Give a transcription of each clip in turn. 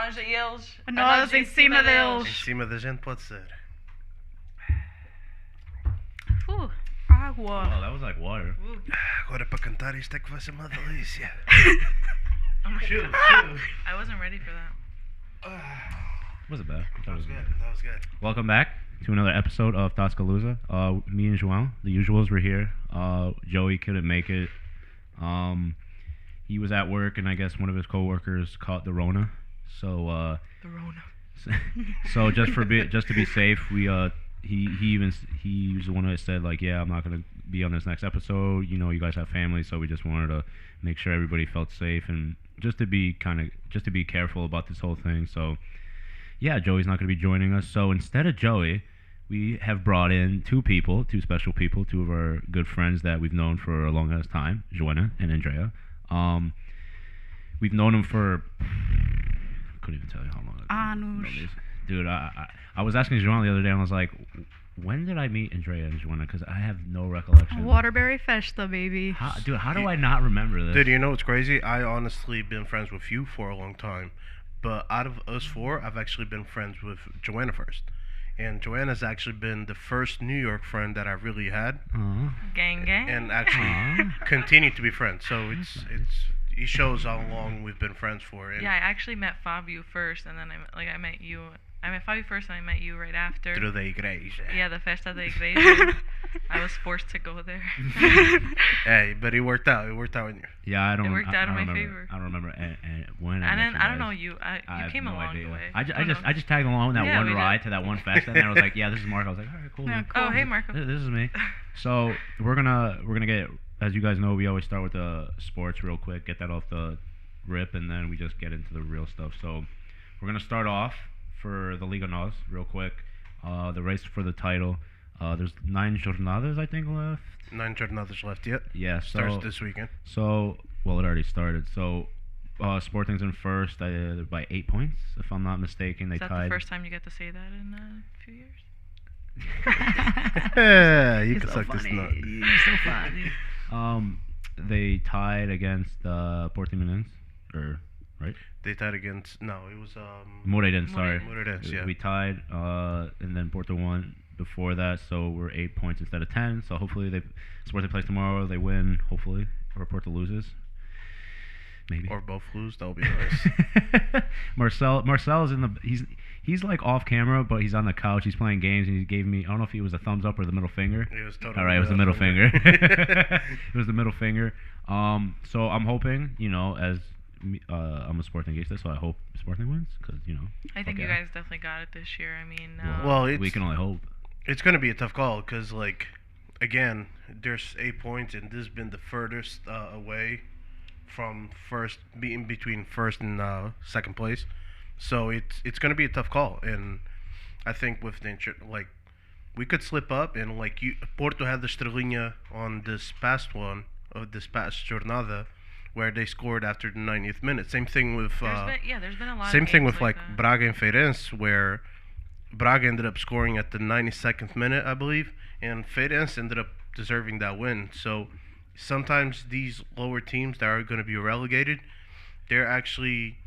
nós, a eles. A nós em cima deles. Em cima da gente pode ser. Água. Oh, that was like water. Agora para cantar isto é que vai ser uma delícia. Oh my Shoot, God. shoot. I wasn't ready for that. Wasn't bad. That was good. That was good. Welcome back to another episode of Tasca Lusa. Me and João, the usuals, were here. Joey couldn't make it. He was at work, and I guess one of his coworkers caught the Rona. So The Rona. so just to be safe, he was the one that said, like, yeah, I'm not gonna be on this next episode. You know, you guys have families, so we just wanted to make sure everybody felt safe and just to be careful about this whole thing. So yeah, Joey's not gonna be joining us. So instead of Joey, we have brought in two special people, two of our good friends that we've known for a long ass time, Joanna and Andrea. We've known them for couldn't even tell you how long. Anos. Dude, I was asking Joanna the other day, and I was like, when did I meet Andrea and Joanna? Because I have no recollection. Waterbury Festa, baby. How do I not remember this? Dude, you know what's crazy? I honestly been friends with you for a long time. But out of us four, I've actually been friends with Joanna first. And Joanna's actually been the first New York friend that I really had. Gang, gang. And actually continue to be friends. So it shows how long we've been friends for. And Yeah, I actually met Fabio first, and then I met you. I met Fabio first, and I met you right after. Through the igreja. Yeah, the Festa da Igreja. I was forced to go there. Hey, but it worked out. It worked out in you. Yeah, I don't. It worked out in my remember, favor. I don't remember when. I don't know you. I You have came no along idea. the way. I just tagged along on that Yeah, one we ride did. to that one fest, and then I was like, yeah, this is Mark. I was like, all right, cool. Yeah, man. cool. Oh, hey, Marco. This is me. So we're gonna get, as you guys know, we always start with the sports real quick, get that off the rip, and then we just get into the real stuff. So we're gonna start off for the Liga NOS real quick. The race for the title. There's 9 jornadas, I think, left. 9 jornadas left yet. Yeah, so Starts this weekend. So, well, it already started. So, Sporting's in first by 8 points, if I'm not mistaken. They Is that tied. the first time you get to say that in a few years? Yeah, you You're can so suck this funny. nut. You're so funny. They tied against Meninas, or right? They tied against. No, it was Moreirense, sorry. Moreirense, yeah. We tied, and then Porto won before that, so we're 8 points instead of 10. So hopefully Sporting plays tomorrow, they win, hopefully, or Porto loses. Maybe. Or both lose. That would be nice. Marcel is in the. He's like off camera, but he's on the couch. He's playing games, and he gave me. I don't know if it was a thumbs up or the middle finger. It was totally. All right, it was the middle finger. It was the middle finger. So I'm hoping, as I'm a Sportingista, so I hope Sporting wins, because I think okay. you guys definitely got it this year. I mean, Well, we can only hope. It's going to be a tough call because, again, there's 8 points, and this has been the furthest away from being between first and second place. So it's going to be a tough call, and I think with the we could slip up, and Porto had the Estrelinha on this past jornada, where they scored after the 90th minute. Same thing with there's been a lot. same of thing games with that. Braga and Feirense, where Braga ended up scoring at the 92nd minute, I believe, and Feirense ended up deserving that win. So sometimes these lower teams that are going to be relegated, they're actually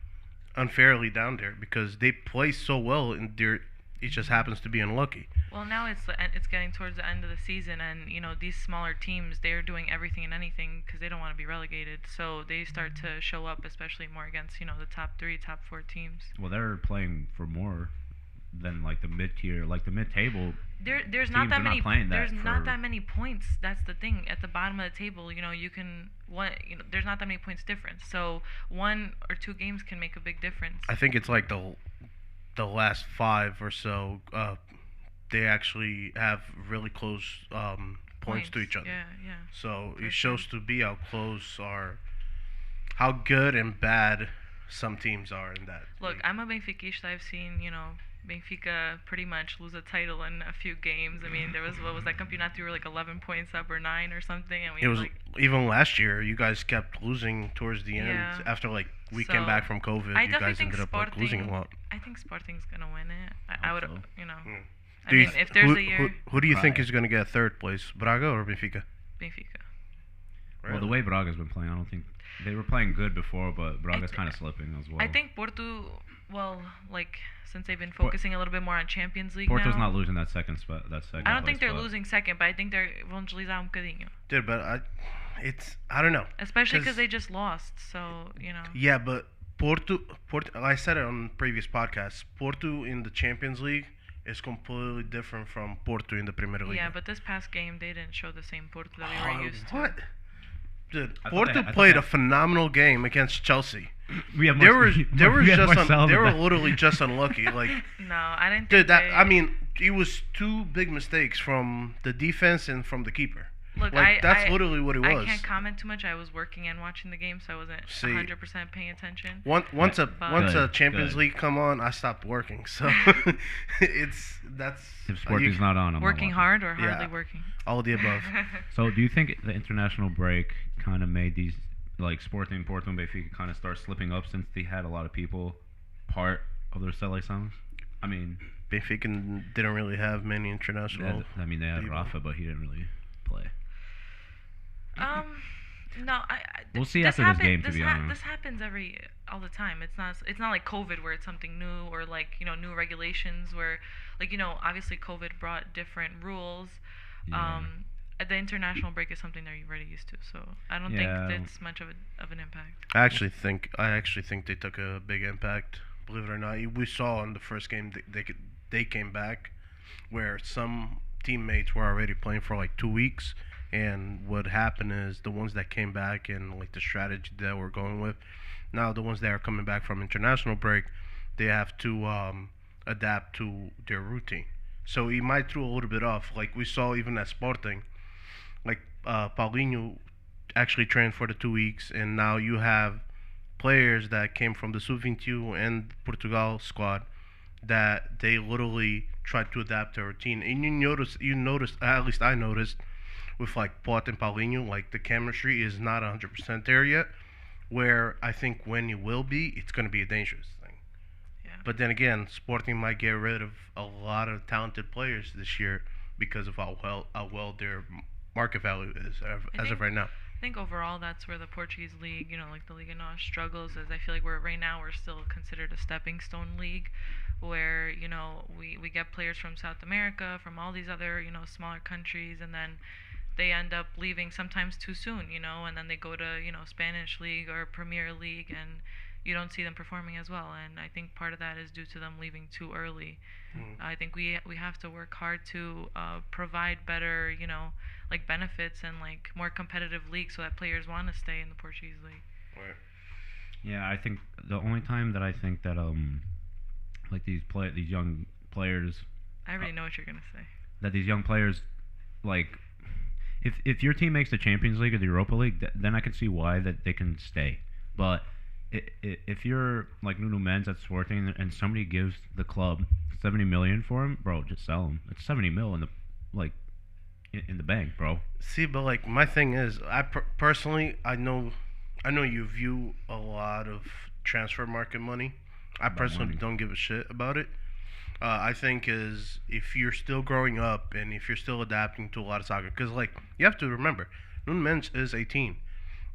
unfairly down there because they play so well, and it just happens to be unlucky. Well, now it's getting towards the end of the season, and these smaller teams, they're doing everything and anything because they don't want to be relegated. So they start to show up, especially more against the top 3, top 4 teams. Well, they're playing for more than the mid-tier, the mid-table. There's not that many. There's for... not that many points. That's the thing. At the bottom of the table, you can there's not that many points difference. So 1 or 2 games can make a big difference. I think it's the last 5 or so. They actually have really close points to each other. Yeah. So For it shows to be how close how good and bad some teams are in that. Look, league. I'm a Benfiquista. I've seen, Benfica pretty much lose a title in a few games. I mean, there was, what was that Campeonato? We were 11 points up or 9 or something. And It was even last year. You guys kept losing towards the end Yeah. after we came So, back from COVID. I You definitely guys think ended up losing a lot. I think Sporting's gonna win it. I would, so. I mean, if there's a year, who do you think Right. is going to get third place, Braga or Benfica? Benfica. Well, the way Braga's been playing, I don't think they were playing good before, but Braga's kind of slipping as well. I think Porto, well, like since they've been Por- focusing a little bit more on Champions League Porto's now. not losing that second spot. I don't think they're losing second, but I think they're vão deslizar bocadinho. Dude, but I don't know. Especially 'Cause- because they just lost, so you know. Yeah, but Porto, I said it on previous podcasts. Porto in the Champions League is completely different from Porto in the Premier League. Yeah, but this past game they didn't show the same Porto that we were used to. What? Dude, I thought Porto they- I played thought a phenomenal game against Chelsea. We have They were we they were have just Marcel they in were the back. literally just unlucky. Like, No, I didn't. dude, think I mean, it was two big mistakes from the defense and from the keeper. Look, Like, that's literally what it I was. can't comment too much. I was working and watching the game, so I wasn't See. 100% paying attention. Once a Good, Champions good. League come on, I stopped working. So that's If Sporting's not on, I'm not Working watching. hard or Yeah. hardly working? all of the above. So, do you think the international break kind of made these, like Sporting, Porto, and Benfica kind of start slipping up since they had a lot of people part of their selections? I mean, Benfica didn't really have many international. they had people. Rafa, but he didn't really play. No, We'll see this after this game, to be honest. This happens all the time. It's not like COVID where it's something new or like new regulations where like obviously COVID brought different rules. Yeah. The international break is something they're already used to, so I don't Yeah. think it's much of an impact. I actually think they took a big impact. Believe it or not, we saw in the first game they came back, where some teammates were already playing for like 2 weeks, and what happened is the ones that came back and like the strategy that we're going with, now the ones that are coming back from international break, they have to adapt to their routine. So it might throw a little bit off, like we saw even at Sporting, like Paulinho actually trained for the 2 weeks, and now you have players that came from the Sub-22 and Portugal squad that they literally tried to adapt their routine. And you noticed, at least I noticed, with like Pot and Paulinho, like the chemistry is not 100% there yet. Where I think when it will be, it's going to be a dangerous thing. Yeah. But then again, Sporting might get rid of a lot of talented players this year because of how well their market value is as of right now. I think overall that's where the Portuguese league, like the Liga NOS struggles is I feel like we're still considered a stepping stone league where, we get players from South America, from all these other, smaller countries, and then they end up leaving sometimes too soon, and then they go to, Spanish league or Premier League and you don't see them performing as well, and I think part of that is due to them leaving too early. I think we have to work hard to provide better, like benefits and like more competitive leagues so that players want to stay in the Portuguese league. Right. Yeah, I think the only time that I think that like these young players, I already know what you're gonna say. that these young players, like, if your team makes the Champions League or the Europa League, then I can see why that they can stay. But if you're like Nuno Mendes at Sporting and somebody gives the club 70 million for him, bro, just sell him. It's 70 mil in the bank, bro. See, but like my thing is, personally, I know you view a lot of transfer market money. I About personally money. don't give a shit about it. I think is if you're still growing up and if you're still adapting to a lot of soccer, because like you have to remember, Nuno Mendes is 18.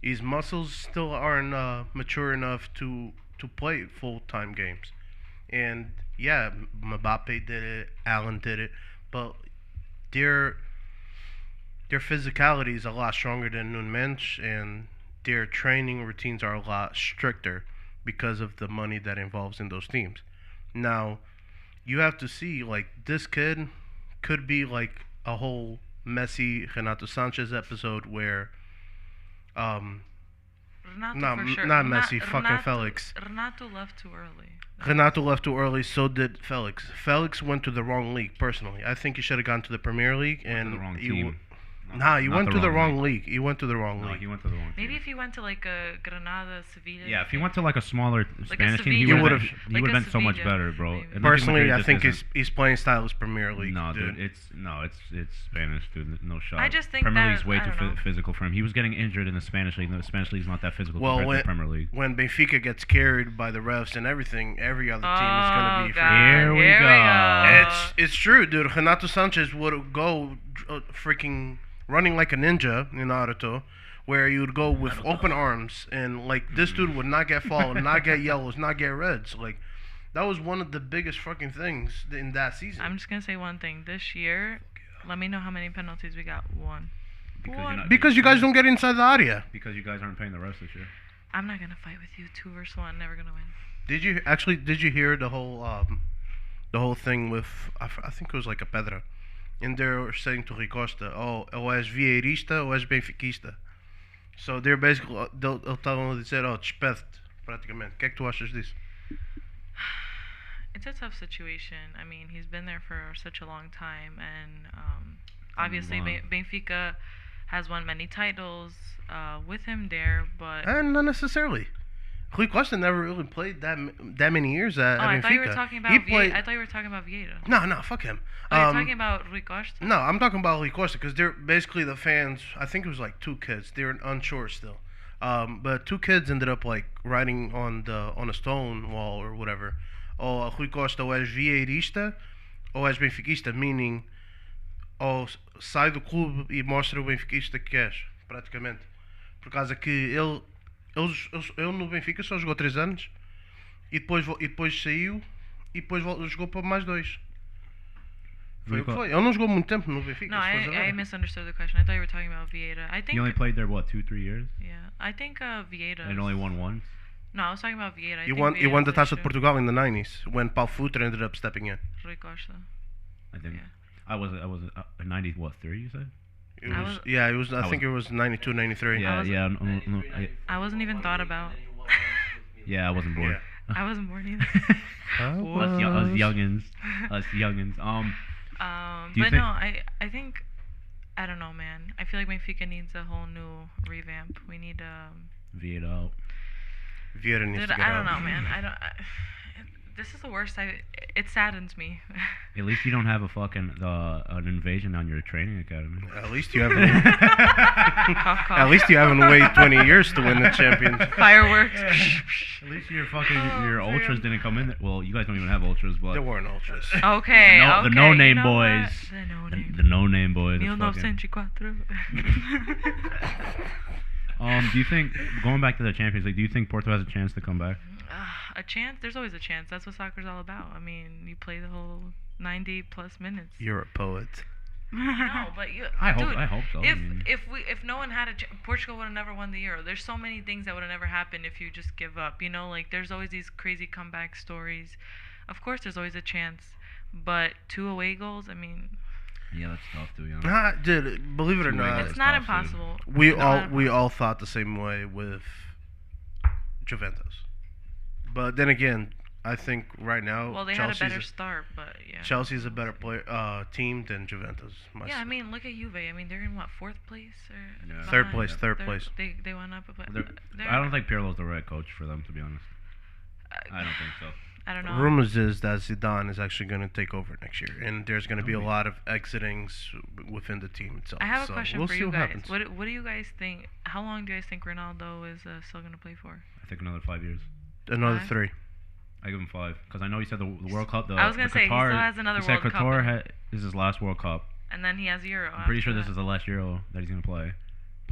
His muscles still aren't mature enough to play full-time games. And yeah, Mbappe did it, Allen did it, but their physicality is a lot stronger than Nuno Mendes, and their training routines are a lot stricter because of the money that involves in those teams. Now, you have to see, like, this kid could be like a whole Messi, Renato Sanchez episode where Renato Not- for sure. not Messi, fucking Felix. Renato left too early. Renato left too early, so did Felix. Felix went to the wrong league, personally. I think he should have gone to the Premier League. And the wrong he team. Nah, he Not went the to the wrong wrong league. He went to the wrong No, league. he went to the wrong team. Maybe if he went to like a Granada, Sevilla. Yeah, if he went to like a smaller Like a Spanish team, he Sevilla. would He have would've- been Like a so much Sevilla, better, bro. maybe. Atlético Personally, Madrid I just think isn't- he's playing style is Premier League. No, dude. dude, it's Spanish, dude. No shot. I just think Premier that- League's way I too don't know. physical for him. He was getting injured in the Spanish league. The Spanish league's not that physical Well, compared to the Premier League. when Benfica gets carried by the refs and everything, every other team is gonna be. Oh, God. Here we go. It's true, dude. Renato Sanchez would go freaking running like a ninja in Naruto, where you would go with open arms, and like this dude would not get fouled, not get yellows, not get reds. Like that was one of the biggest fucking things in that season. I'm just gonna say one thing. This year, let me know how many penalties we got. One. Because you guys don't get inside the area. Because you guys aren't paying the rest this year. I'm not gonna fight with you. 2-1, never gonna win. Did you hear the whole thing with I think it was like a Pedra, and they're saying to Rui Costa, oh, ou és vieirista ou és benfiquista. So they're basically estavam a dizer, oh, despede-te, praticamente. O que é que tu achas disso? It's a tough situation. I mean, he's been there for such a long time, and obviously Benfica has won many titles with him there, but And not necessarily. Rui Costa never really played that many years at Benfica. I thought you were talking about I thought you were talking about Vieira. No, fuck him. Oh, you're talking about Rui Costa? No, I'm talking about Rui Costa because they're basically the fans. I think it was like two kids. They're unsure still, but two kids ended up like writing on a stone wall or whatever. Oh, Rui Costa, ou és vieirista ou és benfiquista, meaning, oh, sai do clube e mostra o benfiquista que és, praticamente. Por causa que ele no Benfica só jogou 3 anos e depois saiu e depois jogou para mais 2. Foi o que foi. Ele não jogou muito tempo no Benfica. No, I misunderstood the question. I thought you were talking about Vieira. I think He only played there, what, 2-3 years? Yeah, I think Vieira. And only won once? No, I was talking about Vieira. He won the Tasca de Portugal in the 90s when Paulo Futre ended up stepping in. Rui Costa. I think. Yeah. I was 90, what, 3 you said? It was. I think it was 92, 93. Yeah. I wasn't even thought about. Yeah, I wasn't born. Yeah. I wasn't born either. Us youngins. But no, I think, I don't know, man. I feel like Benfica needs a whole new revamp. We need Vieira out. Vieira needs to get I out. don't know, man. This is the worst. It saddens me. At least you don't have a fucking an invasion on your training academy. At least you haven't. Cough, cough. At least you haven't waited 20 years to win the championship. Fireworks. At least your fucking your ultras didn't come in. Well, you guys don't even have ultras, but There weren't ultras. Okay. the no-name you know boys. what? The no-name. The no-name boys. 1904. Do you think, going back to the Champions League, do you think Porto has a chance to come back? A chance? There's always a chance. That's what soccer's all about. I mean, you play the whole 90 plus minutes. You're a poet. No, but I dude, hope so. If no one had Portugal would have never won the Euro. There's so many things that would have never happened if you just give up. You know, like there's always these crazy comeback stories. Of course, there's always a chance, but 2 away goals. I mean, Yeah, that's tough to be honest. Dude, believe it or not, it's not impossible. we all thought the same way with Juventus. But then again, I think right now Well, they had a better start, but yeah. Chelsea's a better team than Juventus. Yeah, I mean, look at Juve. I mean, they're in what, 4th place or Yeah. Third behind? place. They went up, but I don't think Pirlo's the right coach for them, to be honest. I don't think so. I don't know. Rumors is that Zidane is actually going to take over next year, and there's going to be a lot of exitings within the team itself. I have a So question we'll for see you what guys. happens. What do you guys think? How long do you guys think Ronaldo is still going to play for? I think another 5 years. Another 5? 3. I give him 5 because I know he said the World Cup. I was gonna say, he still has another he said World Cup Qatar in- this is his last World Cup. And then he has Euro. I'm pretty after sure this that. is the last Euro that he's gonna play.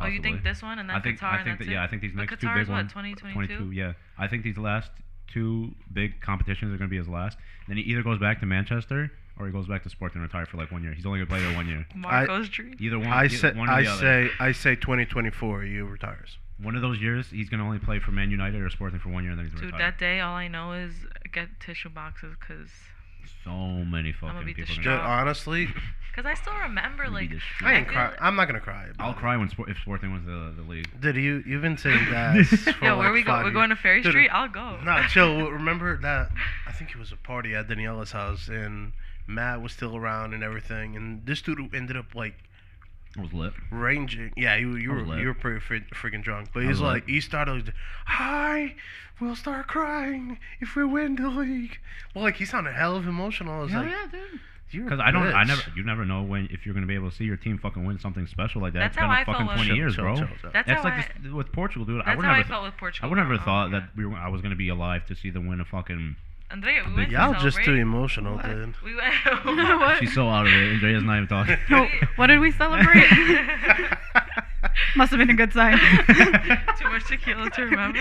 Oh, you think possibly. this one and then I think Qatar and that's that, it? yeah, I think these But next 2 Qatar big is what, ones. 2022? Yeah. I think these last 2 big competitions are gonna be his last. Then he either goes back to Manchester or he goes back to Sport and retire for like 1 year. He's only gonna play there 1 year. Marco's dream. Either one. I one or the other. say 2024 he retires. One of those years, he's gonna only play for Man United or Sporting for 1 year, and then he's Dude, retired. that day, all I know is get tissue boxes because So many fucking be people. Dude, distraught. honestly, I still remember like I ain't feel cry. like- I'm not gonna cry. I'll cry when if Sporting wins the league. Dude, you've been saying that. For Yo, like where we go? 5 We're going to Ferry Dude, Street. I'll go. Nah, chill. Remember that? I think it was a party at Daniela's house, and Matt was still around and everything. And this dude ended up like It was lit. ranging. Yeah, you was lit. were pretty freaking drunk. But I he's was like, lit. he started, "Hi, we'll start crying if we win the league." Well, like he sounded hell of emotional. I was like, dude. "You're Because you never know if you're gonna be able to see your team fucking win something special like that. That's It's been how a I felt fucking with- 20 years, bro. chill. That's That's how like this, with Portugal, dude. That's how I felt with Portugal. I would never Oh, thought yeah. that I was gonna be alive to see them win a fucking. Andrea, we went to Y'all just too celebrate. emotional, What? dude." We went. What? She's so out of it. Andrea's not even talking. No, what did we celebrate? Must have been a good sign. Too much tequila to remember.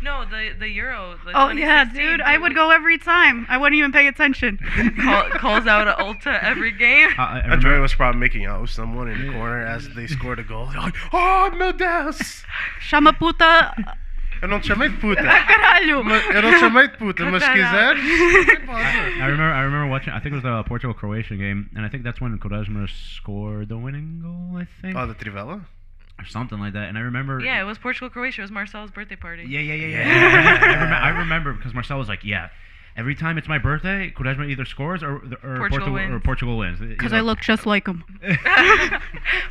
No, the Euro. The Oh yeah, 2016, dude, I would go every time. I wouldn't even pay attention. calls out an Ulta every game. I Andrea remember, was probably making out with someone in the corner as they scored a goal. They're like, oh, meu Deus! Chama puta. Eu não te chamei de puta. Caralho. Eu não te chamei de puta, mas se quiser. I remember watching. I think it was the Portugal-Croatia game, and I think that's when Quaresma scored the winning goal. I think, Oh, the Trivela? or something like that. And I remember. Yeah, it was Portugal Croatia. It was Marcel's birthday party. Yeah. I remember because Marcel was like, yeah. Every time it's my birthday, Quaresma either scores or Portugal wins. Because I look just like him. Wait,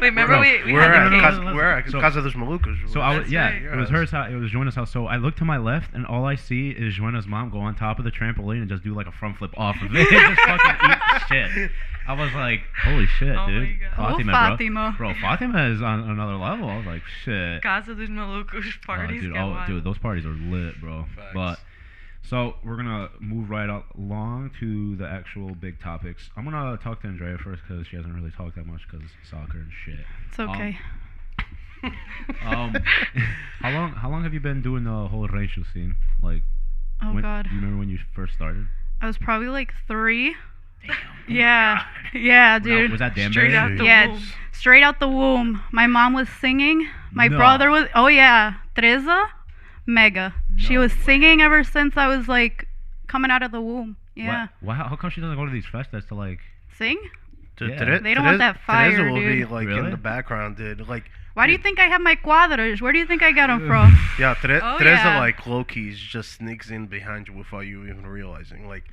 remember we We're had the at game. we're at Casa dos Malucos. So I was, That's yeah, right. it was hers. It was Joanna's house. So I look to my left, and all I see is Joanna's mom go on top of the trampoline and just do like a front flip off of it, just fucking eat shit. I was like, holy shit, Oh dude, my God. Fatima, Fatima. bro, Fatima is on another level. I was like, shit. Casa dos Malucos parties dude, get wild. dude, those parties are lit, bro. Facts. But so we're gonna move right along to the actual big topics. I'm gonna talk to Andrea first because she hasn't really talked that much because soccer and shit. It's okay. How long have you been doing the whole rancho scene? Like, Oh God. Do you remember when you first started? I was probably like 3. Yeah. Yeah, dude. Was that Danbury? Straight out the Yeah, womb. straight out the womb. My mom was singing. My No. brother was. Oh yeah, Teresa, mega. She No was way. singing ever since I was like coming out of the womb. Yeah. Why? How come she doesn't go to these festas to like? Sing? Yeah. They don't want that fire, Teresa will be dude. like in Really? the background, dude. Like, Why do you think I have my cuadros? Where do you think I got them from? yeah, Oh, Teresa yeah. like low-key just sneaks in behind you without you even realizing. Like,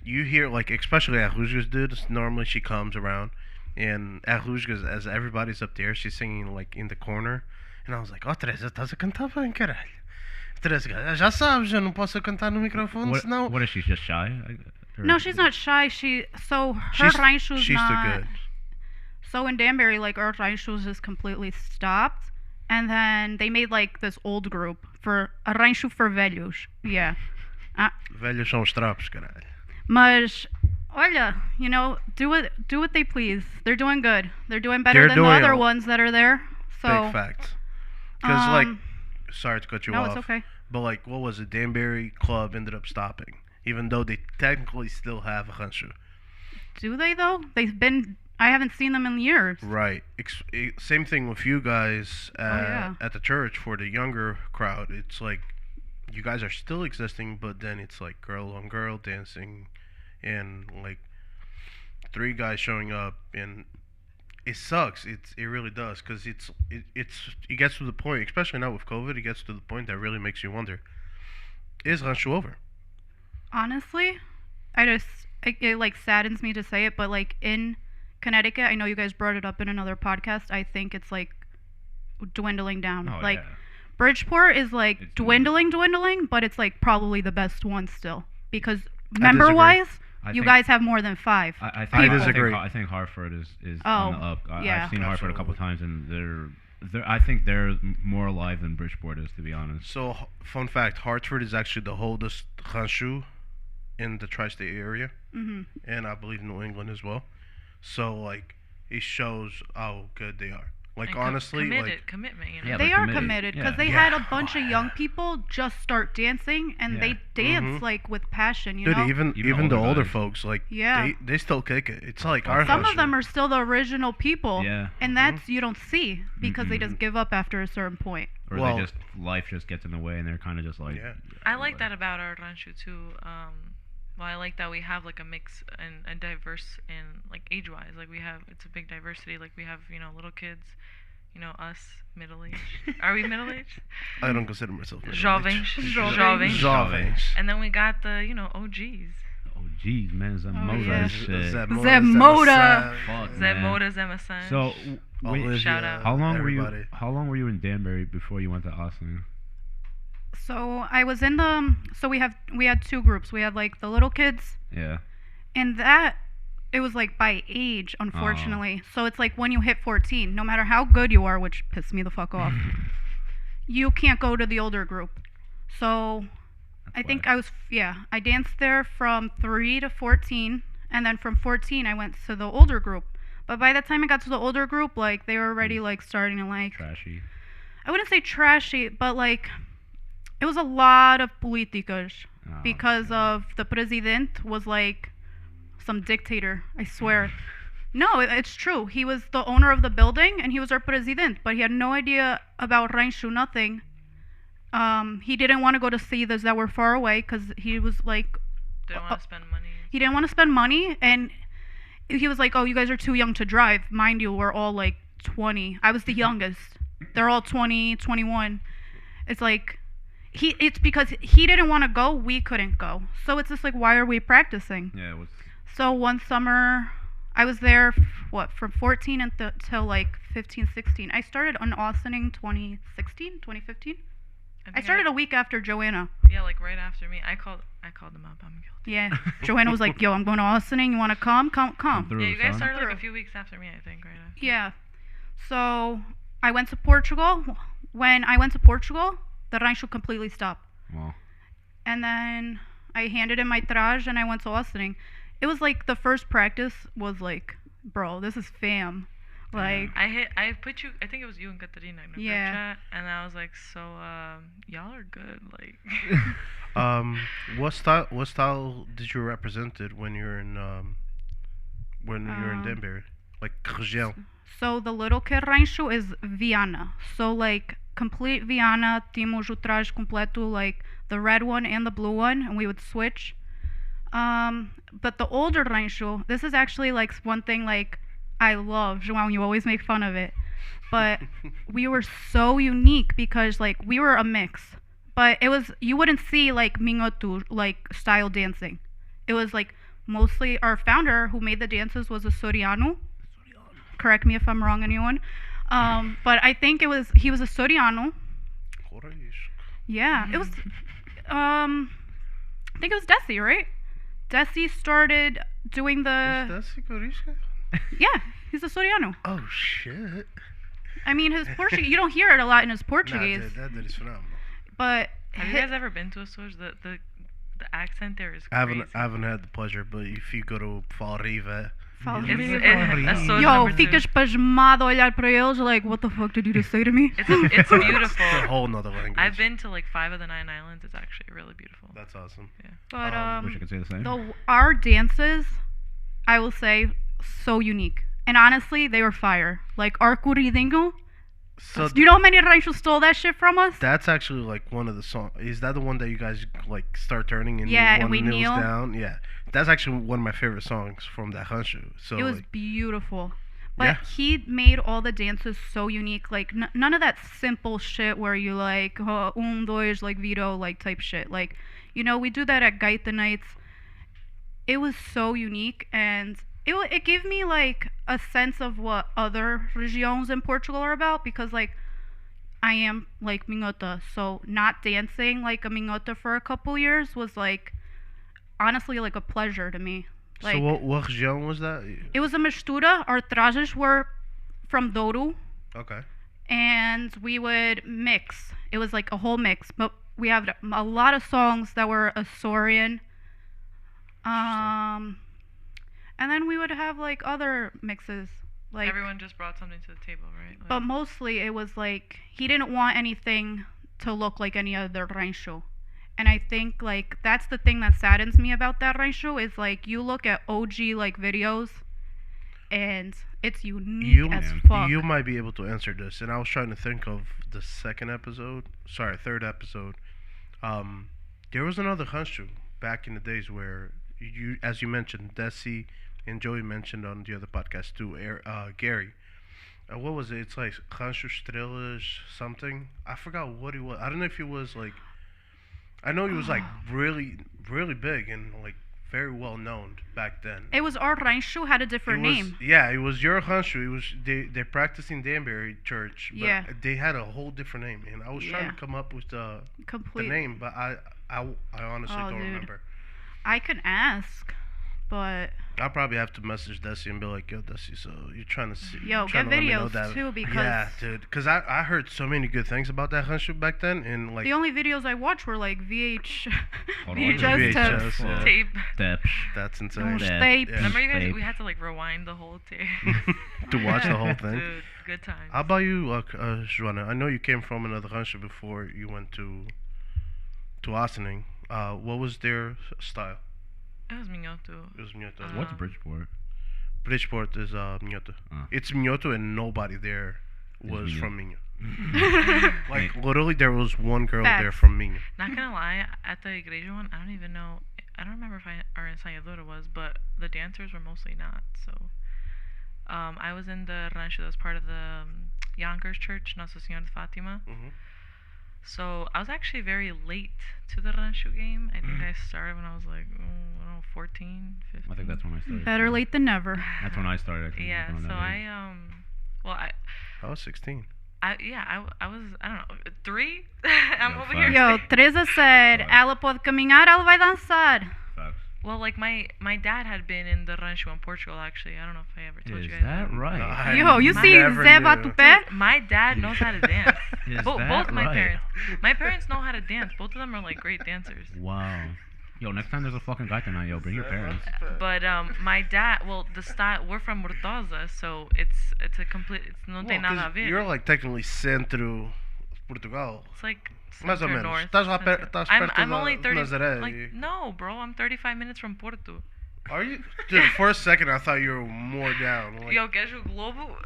you hear like, especially at Rusga's, dude. Normally she comes around, and at Rusga's, as everybody's up there, she's singing like in the corner, and I was like, oh, Teresa, estás a cantar bem, caralho. Teresa, já sabes, eu não posso cantar no microfone, senão. What is she, just shy? No, she's not shy. So her She's rancho's not. too good. So in Danbury, like our ranchos just completely stopped, and then they made like this old group for a rancho for velhos. Yeah. Velhos são os trapos, caralho. Mas, olha, you know, do what they please. They're doing good. They're doing better They're than the doing other a- ones that are there. So. Big facts. Because like, um, sorry to cut you no, off. it's okay. But like, what was it? Danbury Club ended up stopping, even though they technically still have a rancho. Do they though? I haven't seen them in years. Right. Same thing with you guys yeah. at the church for the younger crowd. It's like you guys are still existing, but then it's like girl on girl dancing, and like 3 guys showing up, and it sucks. It really does, because it gets to the point, especially now with COVID. It gets to the point that really makes you wonder: is rancho over? Honestly, it like saddens me to say it, but like in Connecticut, I know you guys brought it up in another podcast. I think it's like dwindling down. Oh, like yeah. Bridgeport is like It's dwindling, but it's like probably the best one still because disagree. member-wise, I you think- guys have more than 5. I I disagree. I think Hartford is Oh, on the up. yeah. I've seen Hartford a couple Absolutely. times, and I think they're more alive than Bridgeport is, to be honest. So, fun fact: Hartford is actually the oldest rancho in the tri-state area, Mhm. and I believe New England as well. So, like, it shows how good they are. Like, And honestly, committed, like, commitment, you know. Yeah, They they're are committed. committed because Yeah. they Yeah. had a bunch of Oh, young yeah. people just start dancing and Yeah. they dance Mhm. like with passion, you dude, know. even the older older guys. folks, like, Yeah. they still kick it. It's like our Some rancho. of them are still the original people, Yeah. and that's you don't see because they Mm-hmm. just give up after a certain point. Or Well- they just life just gets in the way, and they're kind of just like. Yeah. I like that about our rancho too. Well, I like that we have like a mix and diverse in like age-wise. Like it's a big diversity. Like we have little kids, us middle-aged. Are we middle-aged? I don't consider myself Jovens, Jovens. Jovens. And then we got the OGs. Oh, geez, man, yeah. Zamoda shit. Zemoda. Fuck, Zed man. Moda, Zemasan. So, Olivia, Shout out. how long everybody. were you? How long were you in Danbury before you went to Austin? So I was in the so we had 2 groups. We had like the little kids, Yeah. and that it was like by age, unfortunately. So it's like when you hit 14, no matter how good you are, which pissed me the fuck off, you can't go to the older group. So I think I danced there from 3 to 14, and then from 14 I went to the older group. But by the time it got to the older group, like they were already like starting to like Trashy. I wouldn't say trashy, but like it was a lot of políticas Oh, because okay. of the president was like some dictator. I swear. No, it's true. He was the owner of the building and he was our president, but he had no idea about Rancho, nothing. He didn't want to go to cities that were far away because he was like, Didn't want to spend money. he didn't want to spend money, and he was like, "Oh, you guys are too young to drive." Mind you, we're all like 20. I was the youngest. They're all 20, 21. It's like it's because he didn't want to go, we couldn't go. So it's just like, why are we practicing? Yeah, it was. So one summer, I was there, from 14 until like 15, 16. I started on Austining 2016, 2015. I think started a week after Joanna. Yeah, like right after me. I called them up. I'm guilty. Yeah. Joanna was like, "Yo, I'm going to Austining. You want to come? Come. Through, Yeah, you guys son. started like Through. a few weeks after me, I think, right after. Yeah. So I went to Portugal. When I went to Portugal, the rancho completely stopped. Well, And then I handed in my traje and I went to Austining. It was like the first practice was like, bro, this is fam. Like, I put you. I think it was you and Katarina in the group Yeah. chat, and I was like, so y'all are good. Like, What style did you represented when you're in Denver? Like região. so the little kid rancho is Viana. So like complete Viana, tínhamos o traje completo, like the red one and the blue one, and we would switch. But the older rancho, this is actually like one thing like I love, João, you always make fun of it. But we were so unique because like we were a mix. But it was, you wouldn't see like Mingotu like style dancing. It was like mostly our founder who made the dances was a Soriano. Correct me if I'm wrong, anyone. But I think he was a Soriano. Yeah, it was I think it was Desi, right? Desi started doing the yeah, he's a Soriano. Oh shit! I mean, his Portuguese, you don't hear it a lot in his Portuguese. That is phenomenal. But have you guys ever been to a Switch? The accent there is I crazy. haven't had the pleasure, but if you go to Fall Riva, That's so Yo, number two. ficas pasmado a olhar para eles, like, what the fuck did you just say to me? It's it's a beautiful. whole nother language. I've been to like 5 of the 9 islands. It's actually really beautiful. That's awesome. Yeah. But wish I could say the same. our dances, I will say, so unique. And honestly, they were fire. Like our corridinho. So Do you know how many ranchos stole that shit from us? that's actually like one of the songs. Is that the one that you guys like start turning and Yeah, one and we kneels kneel. down? Yeah, that's actually one of my favorite songs from that Hanshu. So It was like, beautiful. But Yeah. he made all the dances so unique. Like, none of that simple shit where you like, dois, like, Vito, like, type shit. Like, you know, we do that at Gaita nights. It was so unique, and it gave me, like, a sense of what other regiões in Portugal are about, because, like, I am, like, minhota. So not dancing like a minhota for a couple years was, like, honestly, like, a pleasure to me. Like, so what região was that? it was a mistura. Our trajes were from Douro, Okay. and we would mix. It was like a whole mix, but we have a lot of songs that were Açorian. And then we would have like other mixes, like. Everyone just brought something to the table, right? Like, But mostly it was like he didn't want anything to look like any other rancho. And I think like that's the thing that saddens me about that rancho is like you look at OG like videos and it's unique You as fuck. you might be able to answer this, and I was trying to think of the third episode. There was another Hanshu back in the days where you, as you mentioned, Desi and Joey mentioned on the other podcast too, Gary. What was it? It's like Hanshu Estrelas something. I forgot what he was. I don't know if he was like. I know he was like really, really big and like very well known back then. It was our rancho had a different name. Yeah, it was your Hanshu. It was they practiced in Danbury Church, but Yeah. they had a whole different name, and I was trying Yeah. to come up with the Complete. name, but I honestly Oh, don't dude. remember. I can ask. But I'll probably have to message Desi and be like, yo, Desi, so you're trying to see. yo, trying get to let me know videos that. too because Yeah, dude. Because I heard so many good things about that hunt shoot back then. And, like, the only videos I watched were like Hold on, VHS VHS, tapes. yeah. Tape. Steps. that's Oh, insane. That- tapes. Yeah. Remember you guys? Tape. We had to like rewind the whole tape. To watch the whole thing. Dude, good times. How about you, Joanna? I know you came from another country before you went to Ossining. What was their style? It was Minhoto. It was Mioto. What's Uh, Bridgeport? Bridgeport is Mioto. Oh. It's Mioto, and nobody there was Minho. from Minho. Like, literally, there was one girl there Facts. from Minho. Not gonna lie, at the Igreja one, I don't even know. I don't remember if our ensayadora was, but the dancers were mostly not. So, I was in the rancho that was part of the Yonkers Church, Nossa Senhora de Fatima. Mhm. So I was actually very late to the rancho game. I think I started when I was like, I don't know, 14, 15. I think that's when I started. Better late than never. That's when I started. I think, Yeah. working on So that movie. well, I was 16. I was, I don't know, 3. I'm Yeah, over fine. here. Yo, Teresa said, Fuck. ela pode caminhar, ela vai dançar. Facts. Well, like my dad had been in the rancho in Portugal. Actually, I don't know if I ever told Is you guys. that right? No, I Yo, you My- see never Zé knew. Batupé? My dad knows how to dance. Is Both that my right? parents. My parents know how to dance. Both of them are like great dancers. Wow. Yo, next time there's a fucking guy tonight, yo, bring your parents. But my dad, well, the style, we're from Mortosa, so it's a complete. It's no Well, tem nada a 'cause ver. you're like technically centro Portugal. It's like Mais ou center menos. north. Estás lá center. estás I'm perto only da 30. Nazaré. Like no, bro, I'm 35 minutes from Porto. Are you? Dude, for a second I thought you were more down. Like, Yo, queres o Globo?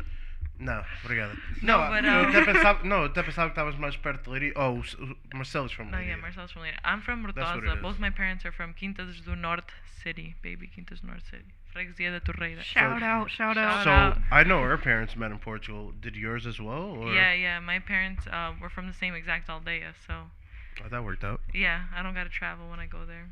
não, obrigado. No, No, but, eu até pensava que estavas mais perto de Leiria. Oh, o Marcelo's from No, Leiria. yeah, Marcel's from Leiria. I'm from That's what it Mortosa. is. Both my parents are from Quintas do Norte City, baby. Quintas do Norte City. Freguesia da Torreira. Shout out, shout out. Shout So out. I know her parents met in Portugal. Did yours as well? Or? Yeah. My parents were from the same exact aldea, so Oh, that worked out. yeah, I don't gotta travel when I go there.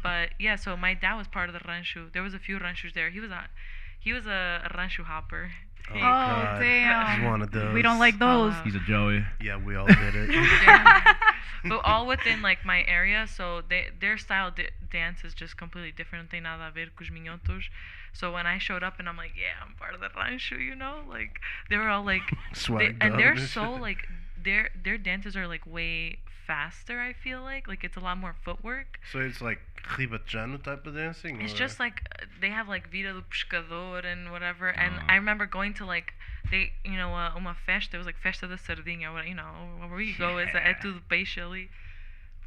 But yeah, so my dad was part of the rancho. There was a few ranchos there. He was a rancho hopper. Oh, He- God. damn. He's one of those. We don't like those. Uh, He's a Joey. Yeah, we all did it. But all within like my area, so their style dance is just completely different. Não tem nada a ver com os minhotos. So when I showed up and I'm like, yeah, I'm part of the rancho, you know, like they were all like, Swag and they're dog. so like their dances are like way faster. I feel like it's a lot more footwork. So it's like ribachano type of dancing? It's or- just like they have like Vida do Pescador and whatever. And Oh. I remember going to like uma festa. It was like Festa da Sardinha. You know, where you go is é tudo peixe ali.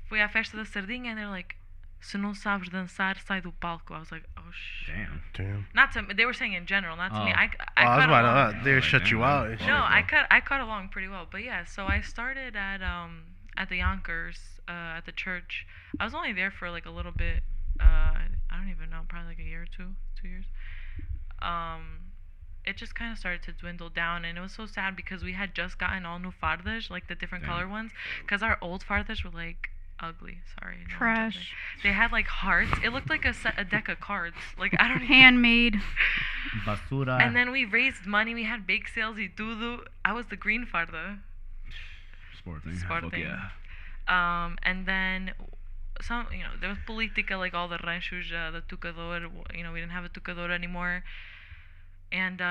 Fui à Festa da Sardinha and they're like, se não sabes dançar, sai do palco. I was like, oh shit. Damn. Damn. Not to they were saying in general, not to me. Oh. I Oh, I was cut about along. to they Oh, shut damn, you man. out. and Oh, shit. No, yeah. I cut along pretty well. But yeah, so I started at the Yonkers at the church. I was only there for like a little bit. I don't even know, probably like a year or 2 years. It just kind of started to dwindle down, and it was so sad because we had just gotten all new fardas, like the different Damn. color ones, because our old fardas were like ugly. Sorry, no Trash. judging. They had like hearts. It looked like a deck of cards. Like I don't even. Handmade. Basura. And then we raised money. We had bake sales. Y tudo. I was the green farda. Sporting. Sporting. Fuck yeah. And then some, there was politica, like all the ranchos, the tucador. We didn't have a tucador anymore. And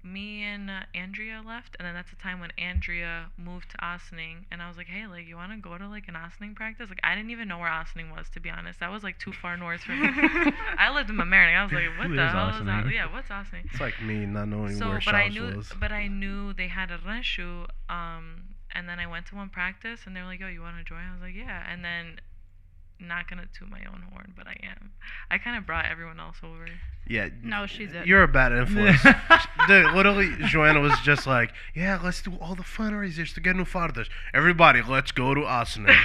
me and Andrea left, and then that's the time when Andrea moved to Ossining, and I was like, hey, like, you want to go to like an Ossining practice? Like, I didn't even know where Ossining was, to be honest. That was like too far north for me. I lived in Mamaroneck. I was like, what Who the is hell is that? Ossining? Yeah, what's Ossining? It's like me not knowing So, where but I Shaw's knew, was. but I knew they had a rancho. And then I went to one practice, and they were like, "Yo, you want to join?" I was like, "Yeah." And then, not gonna toot my own horn, but I am. I kind of brought everyone else over. Yeah. No, she's it. You're a bad influence. Dude, literally, Joanna was just like, yeah, let's do all the fundraisers to get new fardas. Everybody, let's go to Arsenal.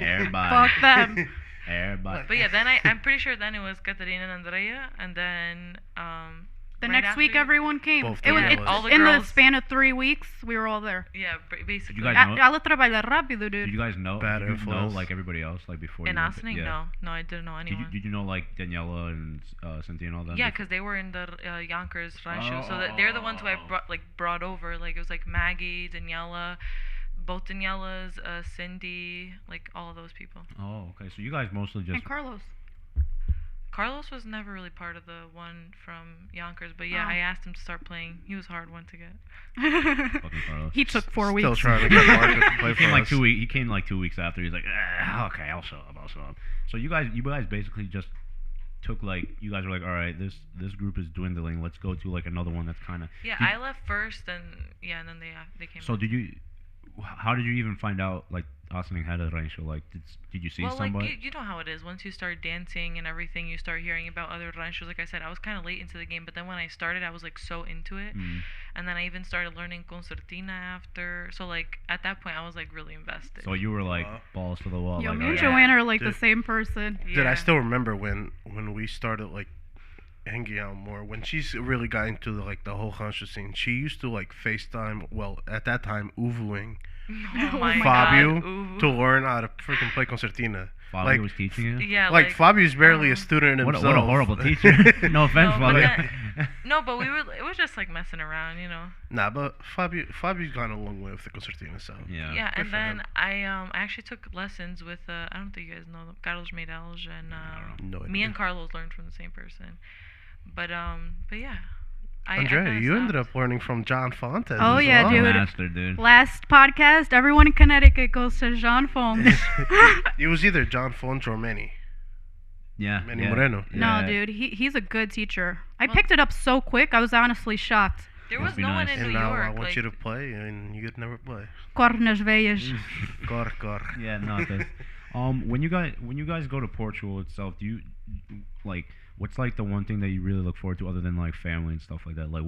Everybody. Fuck them. Everybody. But yeah, then I'm pretty sure then it was Katarina and Andrea, and then The right next week, after- everyone came. Both It was the it, girls. All the in the girls. span of 3 weeks. We were all there. Yeah, basically. guys know- Ela trabalha rápido, Did dude. you guys know? Bad did you know influence. like everybody else like before? In you went to- Ossining, yeah. no, I didn't know anyone. Did you know like Daniela and Cynthia and all that? Yeah, because they were in the Yonkers rancho, so that they're the ones who I Oh. brought over. Like it was like Maggie, Daniela, both Danielas, Cindy, like all of those people. Oh, okay. So you guys mostly just And Carlos. Carlos was never really part of the one from Yonkers, but yeah, Oh. I asked him to start playing. He was a hard one to get. Fucking Carlos. He took 4 weeks. Still trying to get Marcus to play He for came like us. 2 weeks. He came like 2 weeks after. He's like, okay, I'll show up. So you guys basically just took like, you guys were like, all right, this group is dwindling. Let's go to like another one that's kind of. Yeah, I left first, and and then they came. So back. how did you even find out like Austin had a rancho? Like, did you see Well, somebody? like you know how it is. Once you start dancing and everything, you start hearing about other ranchos. Like I said, I was kind of late into the game, but then when I started, I was like so into it, Mm. and then I even started learning concertina after. So like at that point, I was like really invested. So you were like Wow. balls to the wall. Yo, like, me and all Yeah. right. Joanna are like the Dude. same person. yeah. Dude, I still remember when we started like hanging out more. When she's really got into like the whole conscious scene, she used to like FaceTime. Well, at that time, Uvuing Oh my Fabio God, ooh. to learn how to freaking play concertina. Fabio like- was teaching you. Yeah, Like Fabio's barely a um, student What himself. a horrible teacher. No offense, No, but Fabio. No, but we were. It was just like messing around, you know. Nah, but Fabio's gone a long way with the concertina, so Yeah. Yeah, Good and for then him. I actually took lessons with I don't think you guys know them, Carlos Meirelles, and No me idea. and Carlos learned from the same person. But yeah. I Andrea, kinda you ended stopped. up learning from John Fontes. Oh, as yeah, well. dude. Master, dude. Last podcast, everyone in Connecticut goes to Jean Fonds. It was either John Fontes or Manny. Yeah. Manny yeah. Moreno. No, Yeah. dude, he's a good teacher. I Well- picked it up so quick, I was honestly shocked. There Must was be no one nice. in And New now York. I want like, you to play, and you could never play. Cornas Veias. Cor. Yeah, not this. When you guys go to Portugal itself, do you like what's like the one thing that you really look forward to other than like family and stuff like that? Like,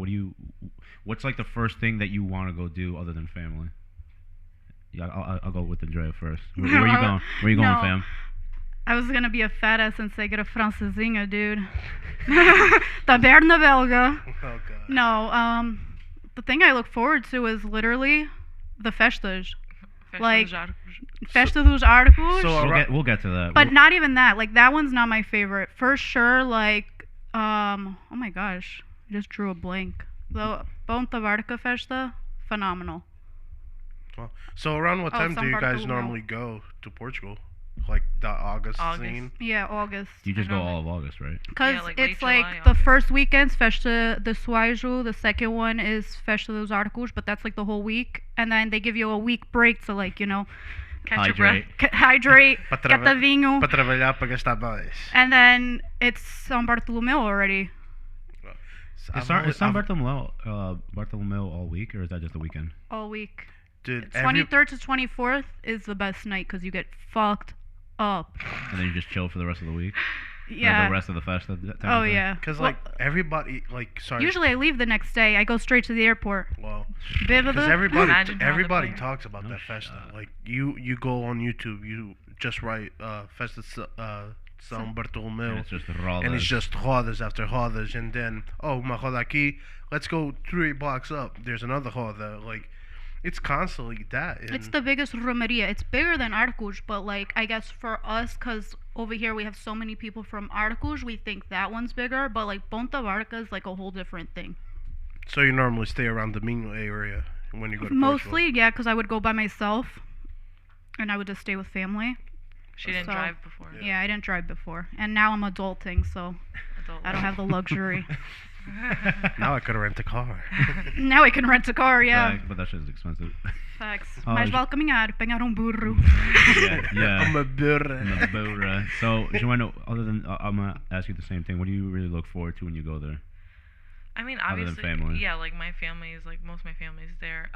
what's like the first thing that you want to go do other than family? Yeah, I'll go with Andrea first. Where are you going? Where are you going, No. fam? I was gonna be a fat ass and say get a francesinha, dude. Taberna belga. Oh god. No, the thing I look forward to is literally the festas. Festa like- dos Arcos. Festa dos Arcos. So- We'll get to that. but not even that. Like, that one's not my favorite. For sure, like, oh my gosh. I just drew a blank. The Ponta Varca Festa, phenomenal. Well, so around what Oh, time do San you guys Bartolomeo. normally go to Portugal? Like the August August. scene? Yeah, August. you just I go know. all of August, right? Because Yeah, like late it's like July, the August. first weekend's Festa de Suajo, the second one is Festa dos Arcos, but that's like the whole week. And then they give you a week break to, like, you know, Catch your breath. hydrate, Pa get the vinho. Para trabalhar para gastar mais. And then it's San Bartolomeo already. Is San Bartolomeo all week, or is that just the weekend? All week. Dude, 23rd to 24th is the best night because you get fucked up. And then you just chill for the rest of the week? Or Yeah. the rest of the festa? Oh, yeah. Because Well, like everybody, like sorry. usually I leave the next day. I go straight to the airport. Well, Bêbada. because everybody Imagine how the player- talks about No that festa. shot. Like you go on YouTube, you just write Festa São Bartolomeu. And it's just raw. And it's just rodas after rodas, and then uma roda aqui. Let's go 3 blocks up. There's another roda. Like, it's constantly that. And It's the biggest romeria. It's bigger than Arcos, but like I guess for us, because over here we have so many people from Arcos, we think that one's bigger. But like Ponta Varca is like a whole different thing. so you normally stay around the Minho area when you go to Mostly, yeah, because I would go by myself, and I would just stay with family. She didn't So- drive before. Yeah, I didn't drive before, and now I'm adulting, so Adult I don't have the luxury. Portugal. Now I could rent a car. Now I can rent a car, yeah. But that shit is expensive. Facts. Oh, Mais j- vale caminhar, pegar burro. yeah. I'm a Yeah. burr. So, Joanna, other than I'm gonna ask you the same thing. What do you really look forward to when you go there? I mean, Other than obviously, family. yeah, like my family is like most of my family is there.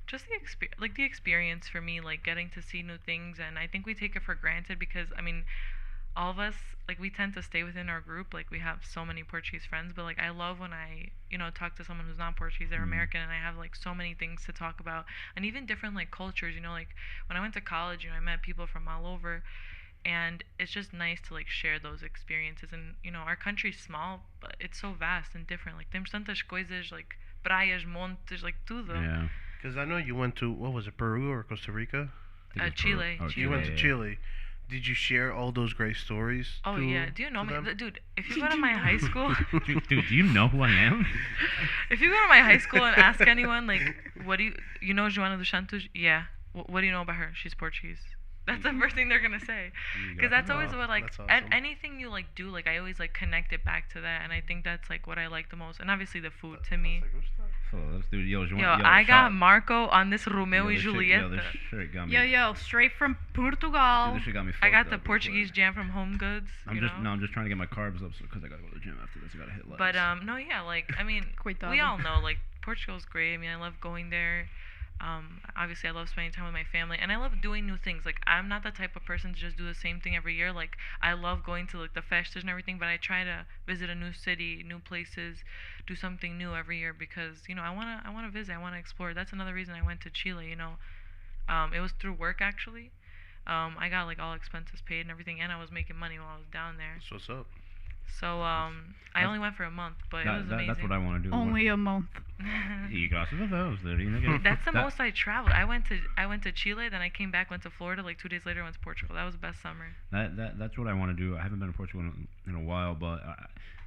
Just the experience for me, like getting to see new things, and I think we take it for granted because I mean, all of us like we tend to stay within our group. Like we have so many Portuguese friends, but like I love when I talk to someone who's not Portuguese, they're Mhm. American, and I have like so many things to talk about, and even different like cultures. Like when I went to college, I met people from all over. And it's just nice to like share those experiences, and our country's small, but it's so vast and different. Like temos tantas coisas, like praias, montes, like tudo. Yeah. Because I know you went to, what was it, Peru or Costa Rica? I think it's Chile. Oh, You went to Chile. Did you share all those great stories? Oh to- yeah, do you know to me, them? dude? If you go to my high school, Dude, do you know who I am? if you go to my high school and ask anyone like, what do you know Joana dos Santos? Yeah. What do you know about her? She's Portuguese. That's the first thing they're gonna say, because that's always Oh, what like that's awesome. anything you like do, like I always like connect it back to that, and I think that's like what I like the most, and obviously the food to me. So let's do yo. Yo, I got Marco on this Romeo and Yo, Julieta. this shit got me. Yo, straight from Portugal. Dude, this shit got me I fucked got the up, Portuguese but jam from Home Goods. I'm you just know? I'm just trying to get my carbs up because I gotta go to the gym after this. I gotta hit legs. But no, yeah, like I mean, Coitado. we all know like Portugal's great. I mean, I love going there. Obviously, I love spending time with my family, and I love doing new things. Like I'm not the type of person to just do the same thing every year. Like I love going to like the festas and everything, but I try to visit a new city, new places, do something new every year because I wanna visit, I wanna explore. That's another reason I went to Chile. It was through work actually. I got like all expenses paid and everything, and I was making money while I was down there. That's what's up. So I only went for a month, but it was amazing. That's what I want to do. Only a month. Y gracias a Dios, dude. That's the most I traveled. I went to Chile, then I came back, went to Florida. Like 2 days later, went to Portugal. That was the best summer. That's what I want to do. I haven't been to Portugal in a while, but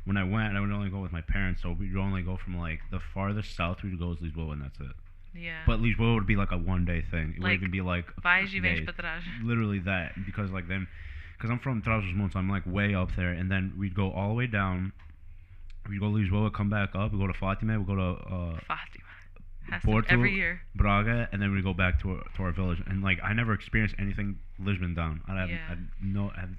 when I went, I would only go with my parents. So we'd only go from like the farthest south we'd go is Lisboa, and that's it. Yeah. But Lisboa would be like a 1-day thing. It would Like, even be like Vais e vens days. para trás. Literally that, because like then, because I'm from Trás-os-Montes, so I'm like way up there, and then we'd go all the way down. We'd go to Lisboa, come back up. We go to Fatima. We go to Fatima. Has to, Porto, every year. Braga, and then we go back to our village. And like I never experienced anything Lisbon down. I Yeah. haven't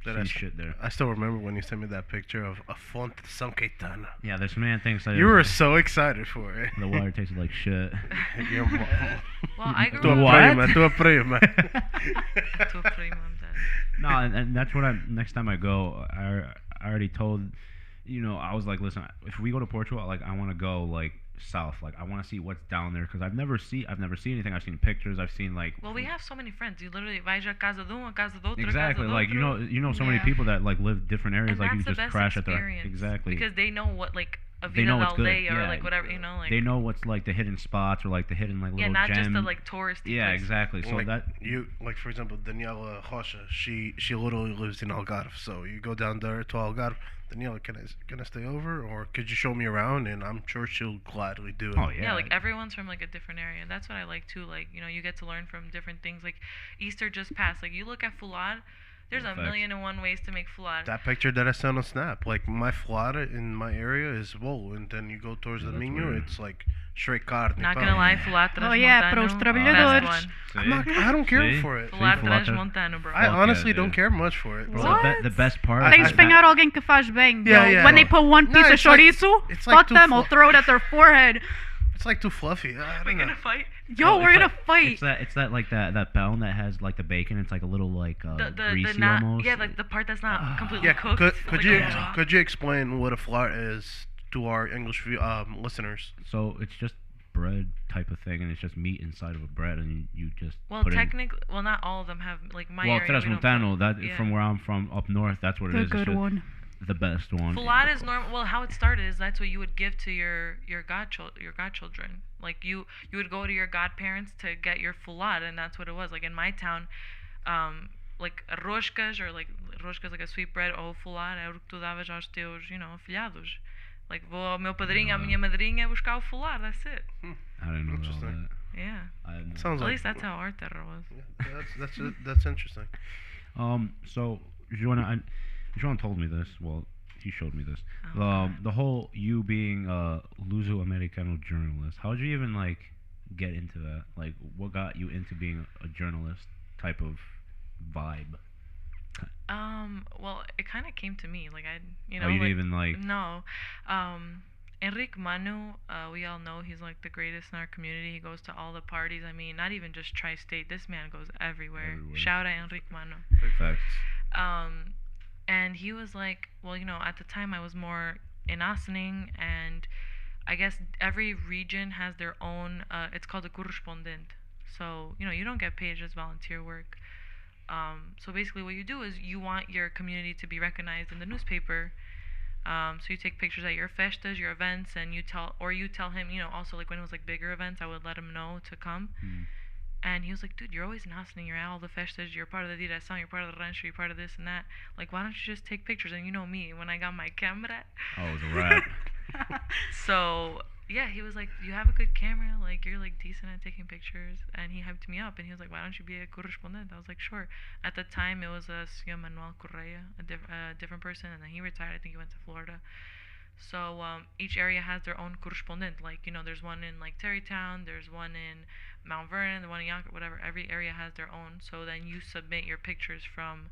That seen is- shit there. I still remember when you sent me that picture of a font São Caetano. Yeah, there's so many things that You were so excited for it. the water tasted like shit. Your mom. Well, I grew Tua up. prima, tua prima. Tua prima, I'm dead. No, and that's what next time I go, I already told, I was like, listen, if we go to Portugal, like I want to go like south, like I want to see what's down there because I've never seen anything. I've seen pictures. I've seen like. Well, we have so many friends. You literally vais a casa de a casa do outro, Exactly, casa do like outro. so many Yeah. people that like live different areas, And like that's you the just best crash at their experience, exactly. because they know what like a They vida know de what's good, aldeia or yeah. like whatever, like They know what's like the hidden spots or like the hidden like yeah, little not gems. just the like touristy. Yeah, places. exactly. So like that you, like for example, Daniela Rocha, she literally lives in Algarve. So you go down there to Algarve. Daniela, can I stay over, or could you show me around? And I'm sure she'll gladly do it. Oh yeah. Yeah, like everyone's from like a different area. And that's what I like too. Like, you get to learn from different things. Like Easter just passed. Like you look at Fulad, there's a Facts. million and one ways to make Fulad. That picture that I sent on Snap, like my flora in my area is wool, and then you go towards Yeah, the that's Minho, weird. it's like straight carne. Not pão. gonna lie, Fulad Oh, yeah, para os Transmontano, trabalhadores. best one. I don't care See? for it. Fulad Fulad Transmontano, bro. I Fuck honestly yeah, don't dude. care much for it. Bro, What? the best part. I- Tem I- que espanhar alguém que faz bem. Yeah, Yo, yeah. when they put one No, piece of it's like- chorizo, it's like fuck too them. I'll fl- throw it at their forehead. It's like too fluffy. I We're don't know. gonna fight. Yo, Oh, we're it's gonna like- fight. It's that like that pound that has like the bacon. It's like a little like The greasy not almost. yeah, like the part that's not completely Yeah, cooked. could like you raw. could you explain what a flart is to our English listeners? So it's just bread type of thing, and it's just meat inside of a bread, and you just Well, put technically, well, not all of them have like my Well, area. we don't Transmontano, that yeah. from where I'm from up north, that's what it The is. It's good just one. the best one. Fulad is normal. Well, how it started is that's what you would give to your godchildren. Like you would go to your godparents to get your fulad, and that's what it was. Like in my town, like roscas like a sweet bread ou fulad é o que tu davas aos teus, afilhados. Like vou ao meu padrinho, à minha madrinha buscar o fulad. That's it. I didn't know all Interesting. that. Yeah. I had no- Sounds At like least that's how our terra was. Yeah, that's interesting. So Joanna told me this. Well, he showed me this. Oh, God. The whole you being a Luso-Americano journalist. How did you even like get into that? Like, what got you into being a journalist type of vibe? Well, it kind of came to me. Like I, You like, didn't even like. No. Enrique Manu, we all know he's like the greatest in our community. He goes to all the parties. I mean, not even just tri-state. This man goes everywhere. Everywhere. Shout out Enrique Manu. Big Facts. And he was like, well, at the time I was more in Ossining, and I guess every region has their own, it's called a correspondent. So, you don't get paid, just volunteer work. So basically what you do is you want your community to be recognized in the newspaper. So you take pictures at your festas, your events, and you tell him, also like when it was like bigger events, I would let him know to come. And he was like, dude, you're always in Austin, you're at all the festas, you're part of the Direção, you're part of the rancho, you're part of this and that. Like, why don't you just take pictures? And you know me, when I got my camera. Oh, it was a wrap. So Yeah, he was like, "You have a good camera, like you're like decent at taking pictures," and he hyped me up, and he was like, "Why don't you be a correspondent?" I was like, "Sure." At the time, it was a Señor Manuel Correa, a different person, and then he retired. I think he went to Florida. So each area has their own correspondent. Like there's one in like Terrytown, there's one in Mount Vernon, the one in Yonkers, whatever. Every area has their own. So then you submit your pictures from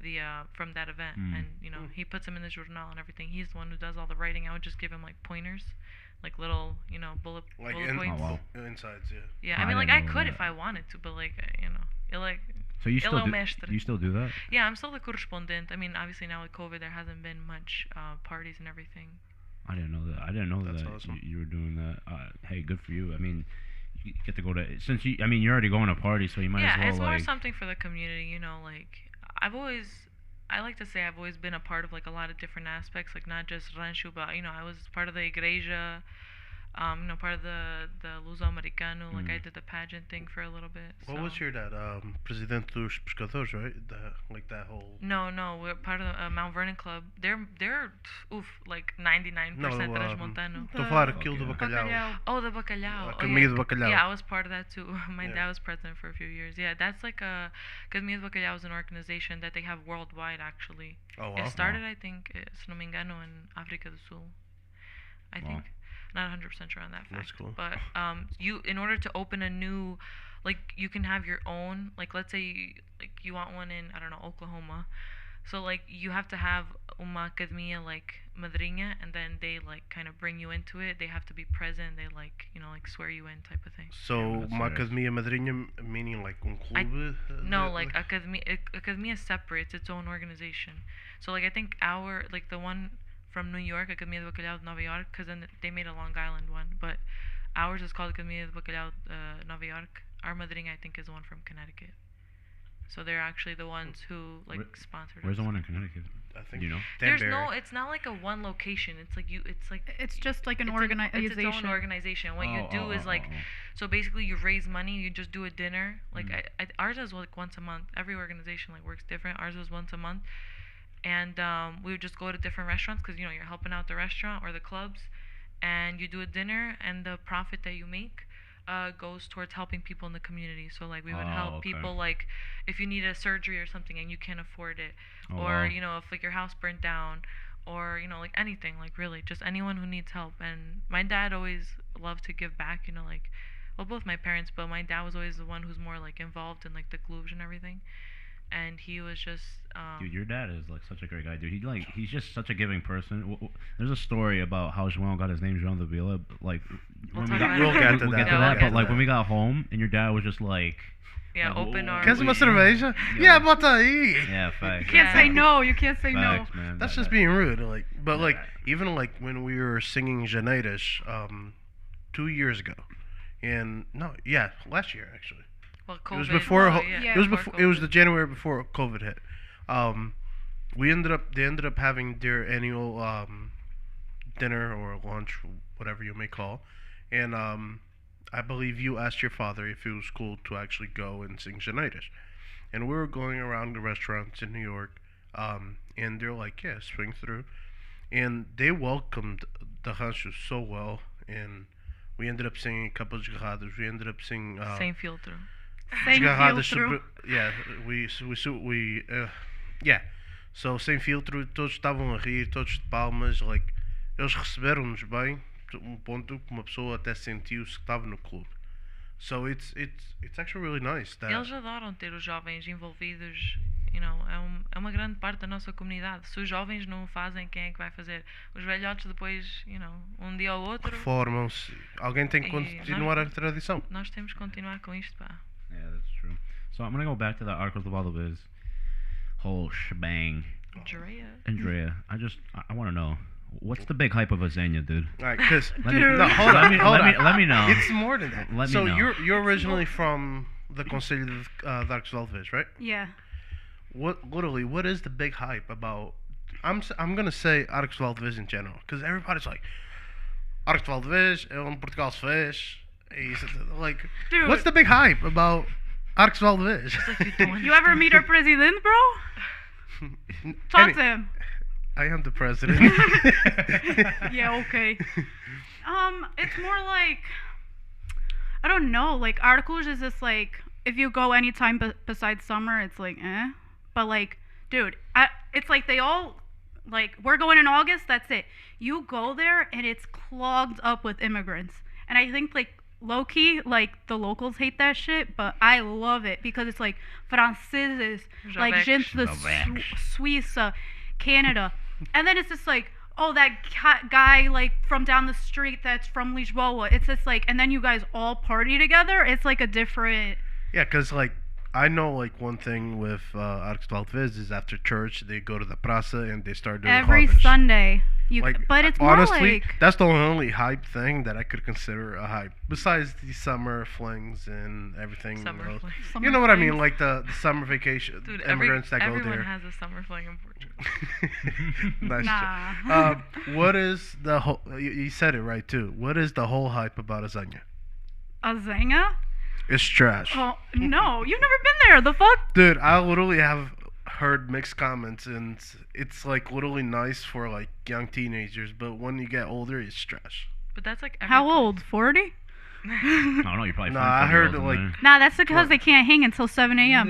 that event, and he puts them in the journal and everything. He's the one who does all the writing. I would just give him like pointers, like little bullet points. wow. Insides, yeah. Yeah, I I mean like I didn't know could that. if I wanted to, but like it like So you still Elo do, mestre. you still do that? Yeah, I'm still the correspondent. I mean, obviously now with COVID, there hasn't been much parties and everything. I didn't know that. I didn't know That's that awesome. you were doing that. Hey, good for you. I mean, you get to go to since you. I mean, you're already going to parties, so you might Yeah, as well it's more like. something for the community. Like I like to say I've always been a part of like a lot of different aspects, like not just rancho, but I was part of the igreja, part of the Luso Americano. Like I did the pageant thing for a little bit. What so. was your dad? Presidente dos Pescadores, right? Like that whole. No, we're part of the Mount Vernon Club. They're like 99% No, Transmontano. Estou a falar Okay. aquilo do bacalhau. Oh, the bacalhau. Oh, Academia yeah. do Bacalhau. Yeah, I was part of that too. My Yeah. dad was president for a few years. Yeah, that's like Academia do Bacalhau is an organization that they have worldwide actually. Oh, wow. It started, I think, se não me engano, in África do Sul. I Wow. think. Not 100% sure on that fact. That's cool. But in order to open a new, like, you can have your own, like, let's say you want one in, I don't know, Oklahoma. So like you have to have uma academia like madrinha, and then they like kind of bring you into it. They have to be present. They like like swear you in type of thing. So, that's uma serious. academia madrinha, meaning like clube? No, like academia is separate. It's its own organization. So like I think like the one from New York, Academia do Bacalhau de Nova York, because then they made a Long Island one, but ours is called Academia do Bacalhau Nova York. Our madrinha I think is the one from Connecticut. So they're actually the ones who like sponsored Where's us. the one in Connecticut? I think. You know? There's Danbury. it's not like a one location. It's like It's just like an it's organization. It's its own organization. What you do is like, so basically you raise money. You just do a dinner. Like ours is like once a month. Every organization like works different. Ours was once a month, and we would just go to different restaurants because you're helping out the restaurant or the clubs, and you do a dinner, and the profit that you make goes towards helping people in the community. So like we would help okay. people like if you need a surgery or something and you can't afford it, Oh, or wow. if like your house burnt down, or like anything, like really just anyone who needs help. And my dad always loved to give back, like well both my parents, but my dad was always the one who's more like involved in like the clubs and everything. And he was just Dude, your dad is like such a great guy, dude. He's just such a giving person. There's a story about how João got his name João de Vila. Like We'll when talk we about got, it. We'll get to we'll that. get to Yeah, that. we'll But get like to when that. we got home and your dad was just like, yeah, like, open our Queres uma Yeah. cerveja? Yeah. Yeah, bota aí. yeah, You facts. can't say Yeah. no. You can't say Facts, man. That's That- just that- being rude. Like, but like Yeah. even like when we were singing Janeiras 2 years ago, and no, yeah, last year actually. well, COVID. It was before. well, Yeah. It was before. It was COVID. the January before COVID hit. They ended up having their annual dinner or lunch, whatever you may call, and I believe you asked your father if it was cool to actually go and sing Janeiras, and we were going around the restaurants in New York, and they're like, yeah, swing through, and they welcomed the rancho so well, and we ended up singing a couple of garradas. We ended up singing. Same filtro. Same Desgarrada filtro. yeah, yeah. So sem filtro, todos estavam a rir, todos de palmas, like eles receberam-nos bem, ponto que uma pessoa até sentiu-se que estava no clube. So it's actually really nice that Eles adoram ter os jovens envolvidos, é uma grande parte da nossa comunidade. Se os jovens não o fazem, quem é que vai fazer? Os velhotes depois, um dia ou outro, reformam-se. Alguém tem que E continuar a tradição. nós temos que continuar com isto, pá. Yeah, that's true. So I'm gonna go back to that Arcos de Valdez whole shebang. Drea. Andrea, I want to know what's the big hype of a Xenia, dude. Alright, because Let me, Dude. no, hold on, hold on. let me know. It's more than that. Let me So know. you're originally from the Conselho de Arcos de Valdez, right? Yeah. What is the big hype about? I'm gonna say Arcos de Valdez in general, because everybody's like, Arcos de Valdez é onde Portugal se fez. Like, Dude. what's the big hype about Arcos de Valdez? You ever meet our president, bro? Talk to him. I am the president. Yeah, okay. It's more like I don't know. Like articles is just like if you go anytime besides summer, it's like eh. But like, dude, it's like they all like we're going in August. That's it. You go there and it's clogged up with immigrants, and I think like low key, like the locals hate that shit, but I love it because it's like franceses, like Javex. gente de Javex. Suisse, Canada, and then it's just like, oh, that guy like from down the street that's from Lisboa. It's just like, and then you guys all party together. It's like a different. Yeah, because like I know like one thing with Arcs 12 is after church they go to the praça and they start doing Every harvest. Sunday, Like but it's more honestly, like that's the only hype thing that I could consider a hype. Besides the summer flings and everything Summer else. fling. summer You know what I mean? flings. Like the summer vacation Dude, immigrants that go everyone there. has a summer fling in Portugal. Nice Nah. job. What is the whole? You said it right too. What is the whole hype about lasagna? A Zenga? It's trash. Oh no, you've never been there. The fuck? Dude, I literally have heard mixed comments, and it's like literally nice for like young teenagers, but when you get older, it's trash. But that's like every How place. old? 40? I don't know. You probably. Nah, find I 40 heard, girls in like, there. Nah, that's because What? they can't hang until 7 a.m.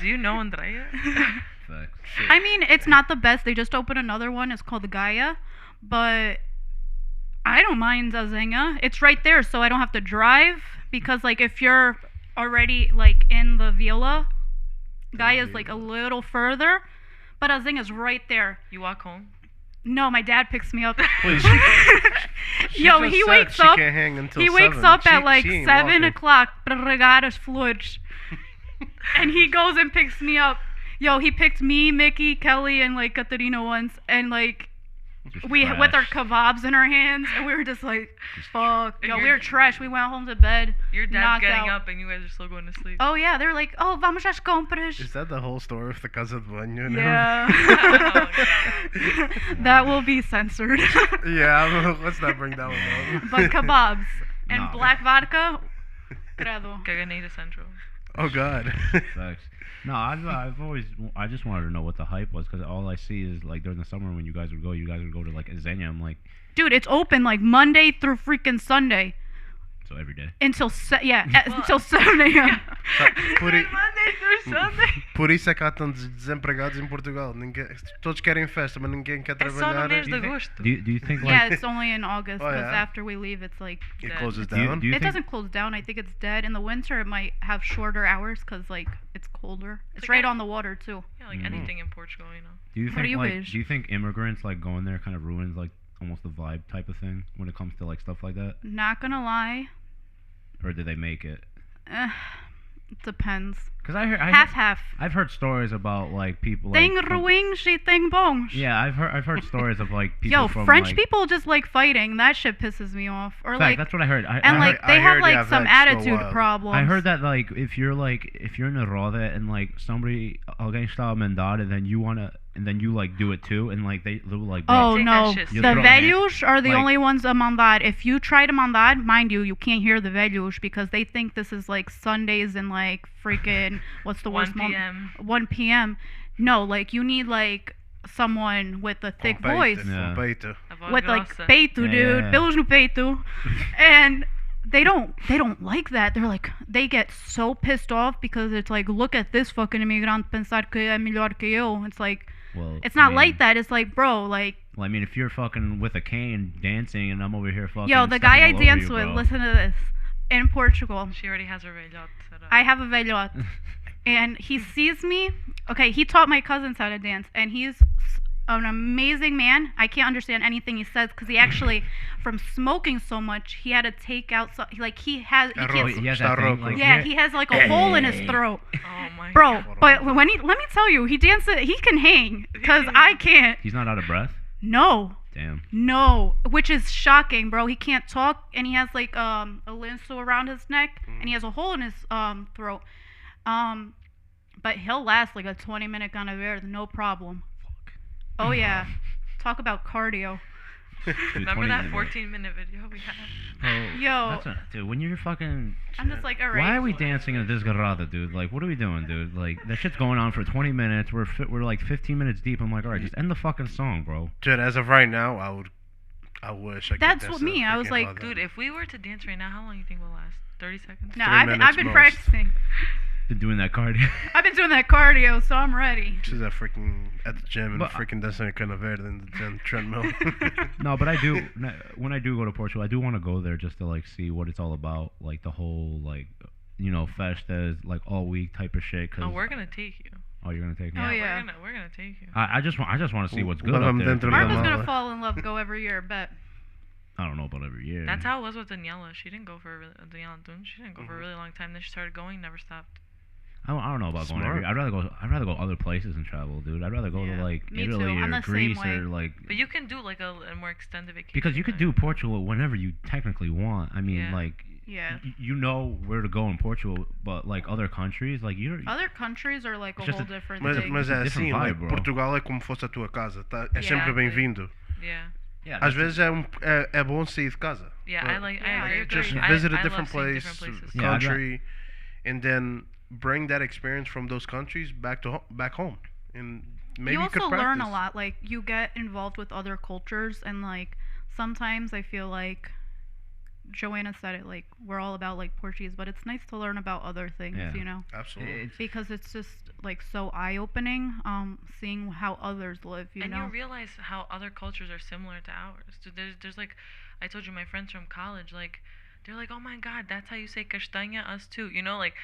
Do you know Andrea? Facts. I mean, it's not the best. They just opened another one. It's called the Gaia, but I don't mind Zazenga. It's right there, so I don't have to drive because, like, if you're already like in the Villa, Gaia's like a little further, but Zazenga's right there. You walk home. No, my dad picks me up. Please. She Yo, just he said wakes she up. Can't hang until He wakes 7. up at She- like she ain't 7 walking. o'clock para regar as flores. And he goes and picks me up. Yo, he picked me, Mickey, Kelly, and like Katerina once, and like Just we with our trash. kebabs in our hands, and we were just like, fuck. And Yo, we you're- were trash. We went home to bed. Your dad's knocked getting out. up and you guys are still going to sleep. Oh yeah, they're like, oh, vamos às compras. Is that the whole story of the Casa de Banho? and Yeah. Oh, That will be censored. everything? Yeah, let's not bring that one up. But kebabs and Nah. black vodka. Credo. Caganeta Central. Oh God. Facts. No, I've always I just wanted to know what the hype was because all I see is like during the summer when you guys would go to like Xenia. I'm like, Dude, it's open like Monday through freaking Sunday so every day. until until 7 a.m. Por, i- Monday through Sunday. por isso é que há tantos desempregados em Portugal. Todos querem festa, mas ninguém quer É só no trabalhar. mês de Do you think- agosto. Do you think Yeah, like it's only in August Oh, because yeah? after we leave, it's like It dead. closes do you, down. do you it think doesn't close down. I think it's dead. In the winter, it might have shorter hours because like it's colder. It's like right I- on the water too. Yeah, like Mhm. anything in Portugal, you know. do you What think do you like wish? do you think immigrants like going there kind of ruins like almost the vibe type of thing when it comes to like stuff like that, Not gonna lie, or did they make it? eh, it depends. Because I heard Half. I've heard stories about like people Tem like from- ruins e tem bons. yeah, I've heard stories of like people Yo, from French like, people just like fighting. That shit pisses me off. Or Fact, like, that's what I heard. and like I they have heard, like yeah, some that's so attitude wild. problems. I heard that like if you're in a roda and like somebody alguém está a mandar and then you like do it too and like they will like bro, Oh Take no, that shit the seriously. velhos are the Like- only ones a mandar. If you try to mandar, mind you can't hear the velhos because they think this is like Sundays and like freaking what's the 1 worst moment? p.m. 1 p.m. No, like you need like someone with a thick Com peito, voice. Yeah. com peito. A voz With like grossa. peito, Yeah, dude, yeah. pelos no peito, and they don't like that. They're like they get so pissed off because it's like look at this fucking imigrante pensar que é melhor que eu. It's like well, it's I not mean, like that. It's like bro, like Well, I mean, if you're fucking with a cane dancing and I'm over here fucking yo, the stepping guy I all over dance you, with. bro. Listen to this. In Portugal, She already has her velhote set up. I have a velhote, and he sees me. Okay, he taught my cousins how to dance, and he's an amazing man. I can't understand anything he says because he actually, from smoking so much, he had to take out. So, like he has, he Arroz. can't. He has Está that thing, roco. like, Yeah, he has like a hole in his throat, Oh my bro. god. But when he, let me tell you, he dances. He can hang because I can't. He's not out of breath. No. Damn. No, which is shocking, bro. He can't talk, and he has like a linseed around his neck, and he has a hole in his throat. But he'll last like a 20-minute ganavera, no problem. Oh yeah, talk about cardio. Dude, Remember 20 that minutes. 14-minute video we had? Bro, Yo. dude, when you're fucking. I'm just like, alright. Why are we dancing in a desgarrada, dude? Like, what are we doing, dude? Like, that shit's going on for 20 minutes. We're like 15 minutes deep. I'm like, alright, just end the fucking song, bro. Dude, as of right now, I wish I could That's dance what to me, I was freaking like, hot dog. Dude, if we were to dance right now, how long do you think we'll last? 30 seconds? No, 3 I've minutes been most. practicing. Been doing that cardio. I've been doing that cardio, so I'm ready. She's at freaking at the gym and But- freaking dancing kind of verde in the gym treadmill. No, but I do. When I do go to Portugal, I do want to go there just to like see what it's all about, like the whole like, festas, like all week type of shit. Cause Oh, we're gonna take you. Oh, you're gonna take me. Oh, yeah. We're gonna take you. I just want to see what's good Well, up I'm there. dentro da Marco's mala. gonna fall in love, go every year, bet. I don't know about every year. That's how it was with Daniela. She didn't go for a really, Daniela Dun. She didn't go for a really long time. Then she started going, never stopped. I don't know about going Smart. every. I'd rather go other places and travel, dude. I'd rather go Yeah, to like me too. Italy I'm or the same Greece way. or like. But you can do like a more extended vacation. Because you could do Portugal whenever you technically want. I mean, Yeah. like. Yeah. You know where to go in Portugal, but like other countries, like you're. Other countries are like a It's just whole a- different Mas, thing. mas é Different assim, vibe, like, bro. Portugal é como fosse a tua casa. É sempre Yeah. bem-vindo. Yeah. Yeah. Às vezes é bom sair de casa. Yeah, But I like. Yeah, I I agree. agree. just I- visit a I different love seeing place, different places. Yeah, I'd ra- country, and then bring that experience from those countries back home, and maybe you you could also learn a practice. lot. Like you get involved with other cultures, and like sometimes I feel like Joanna said it. Like we're all about like Portuguese, but it's nice to learn about other things. Yeah. You know, Absolutely. It's, because it's just like so eye opening. Seeing how others live. You and know. you realize how other cultures are similar to ours. So there's like, I told you, my friends from college, like, they're like, oh my god, that's how you say castanha, us too. You know, like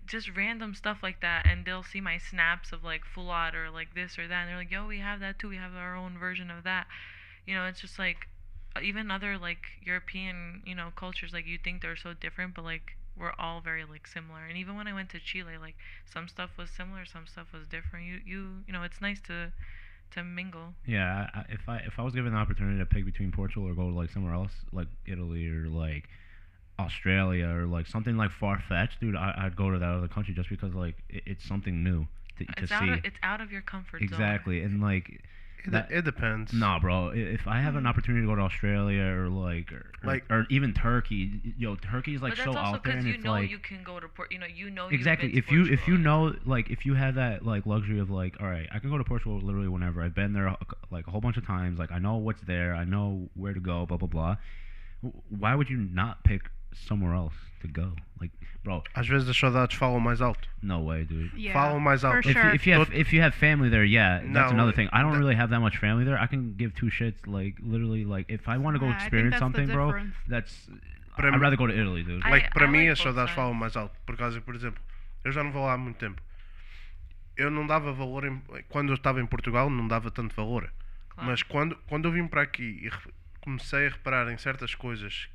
just random stuff like that. And they'll see my snaps of like fulat or like this or that. And they're like, yo, we have that too. We have our own version of that. You know, it's just like, even other like European, cultures, like you think they're so different, but like we're all very like similar. And even when I went to Chile, like some stuff was similar, some stuff was different. It's nice to mingle. yeah. If I was given the opportunity to pick between Portugal or go to like somewhere else, like Italy or like Australia or like something like far fetched, dude, I'd go to that other country just because like it's something new to It's see. it's out of your comfort zone. Exactly, and like. It depends. Nah, bro. If I have an opportunity to go to Australia or or even Turkey, Turkey's like But that's so also out there, and you it's know like you can go to exactly. you've If been you to Portugal. know like if you have that like luxury of like, all right, I can go to Portugal literally whenever. I've been there like a whole bunch of times. Like I know what's there. I know where to go. Blah blah blah. Why would you not pick somewhere else to go? Like, bro, Às vezes as saudades falam mais alto. no way, dude. Yeah. Falam mais alto. For sure. If you have family there, yeah, that's No, another thing. I don't that- really have that much family there. I can give two shits. Like literally, like if I want to go Yeah, I think experience that's the something, bro, difference. that's. Para I'd mim- rather go to Italy, dude. I- Para mim like as both saudades sides. falam mais alto. Por causa, por exemplo, eu já não vou lá há muito tempo. Eu não dava valor quando eu estava em Portugal, não dava tanto valor. Claro. Mas quando eu vim para aqui e comecei a reparar em certas coisas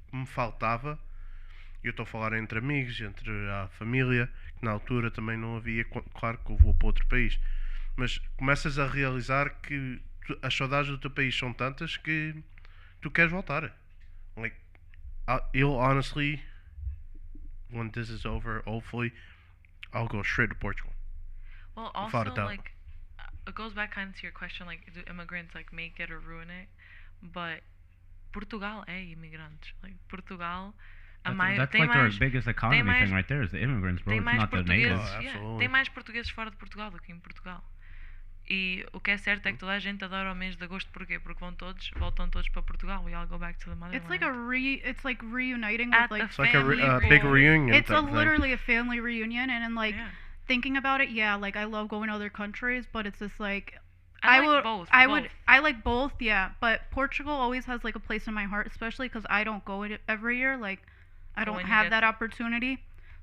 que me faltava, e eu estou a falar entre amigos, entre a família, que na altura também não havia, claro que eu vou para outro país, mas começas a realizar que as saudades do teu país são tantas que tu queres voltar. Like, you'll honestly, when this is over, hopefully, I'll go straight to Portugal. Well, also Without a doubt. like it goes back kind of to your question, like do immigrants like make it or ruin it? But Portugal é imigrantes. Like Portugal, That's mais, like tem their mais, biggest economy mais- thing right there is the immigrants, bro. tem It's mais not the portugueses, natives. Oh, yeah, absolutely. tem mais portugueses fora de Portugal do que em Portugal. E o que é certo é que toda a gente adora o mês de agosto, porquê? Porque voltam todos para Portugal. We all go back to the motherland. It's like reuniting At with the like It's like a family big reunion. reunion. it's a type thing. literally a family reunion, and like Yeah. thinking about it, yeah, like I love going to other countries, but it's just like I like would both. would I like both, yeah, but Portugal always has like a place in my heart, especially because I don't go it every year, like I But don't when you have get that to- opportunity,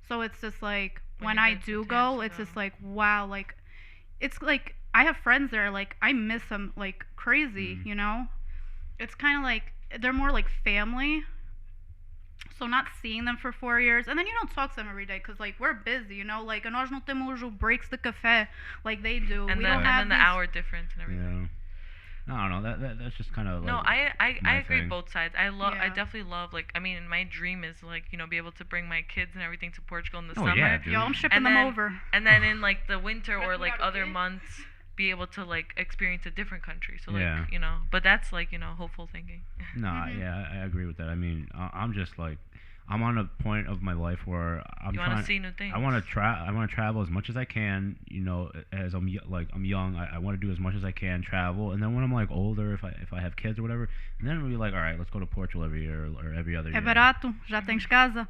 so it's just like When when you I get the do chance go, to it's go. just like wow, like it's like I have friends there, like I miss them like crazy, Mm. you know. It's kind of like they're more like family. So not seeing them for 4 years, and then you don't talk to them every day because like we're busy, you know. Like nós não temos o breaks de café like they do. And we then, don't have and then the these- hour difference and everything. Yeah. I don't know. That's just kind of like. No, I my agree thing. both sides. I Yeah. definitely love, like, I mean, my dream is like, be able to bring my kids and everything to Portugal in the Oh, summer. yeah, dude. Yo, I'm shipping And them then- over. And then in like the winter or That's like not other okay. months be able to like experience a different country. So like, Yeah. but that's like, hopeful thinking. No, Mhm. yeah, I agree with that. I mean, I'm just like, I'm on a point of my life where I'm You want to trying. see new things. I want to I want to travel as much as I can. You know, as I'm young, I want to do as much as I can travel. And then when I'm like older, if I have kids or whatever, and then we'll be like, all right, let's go to Portugal every year or every other É year. barato, já tens casa.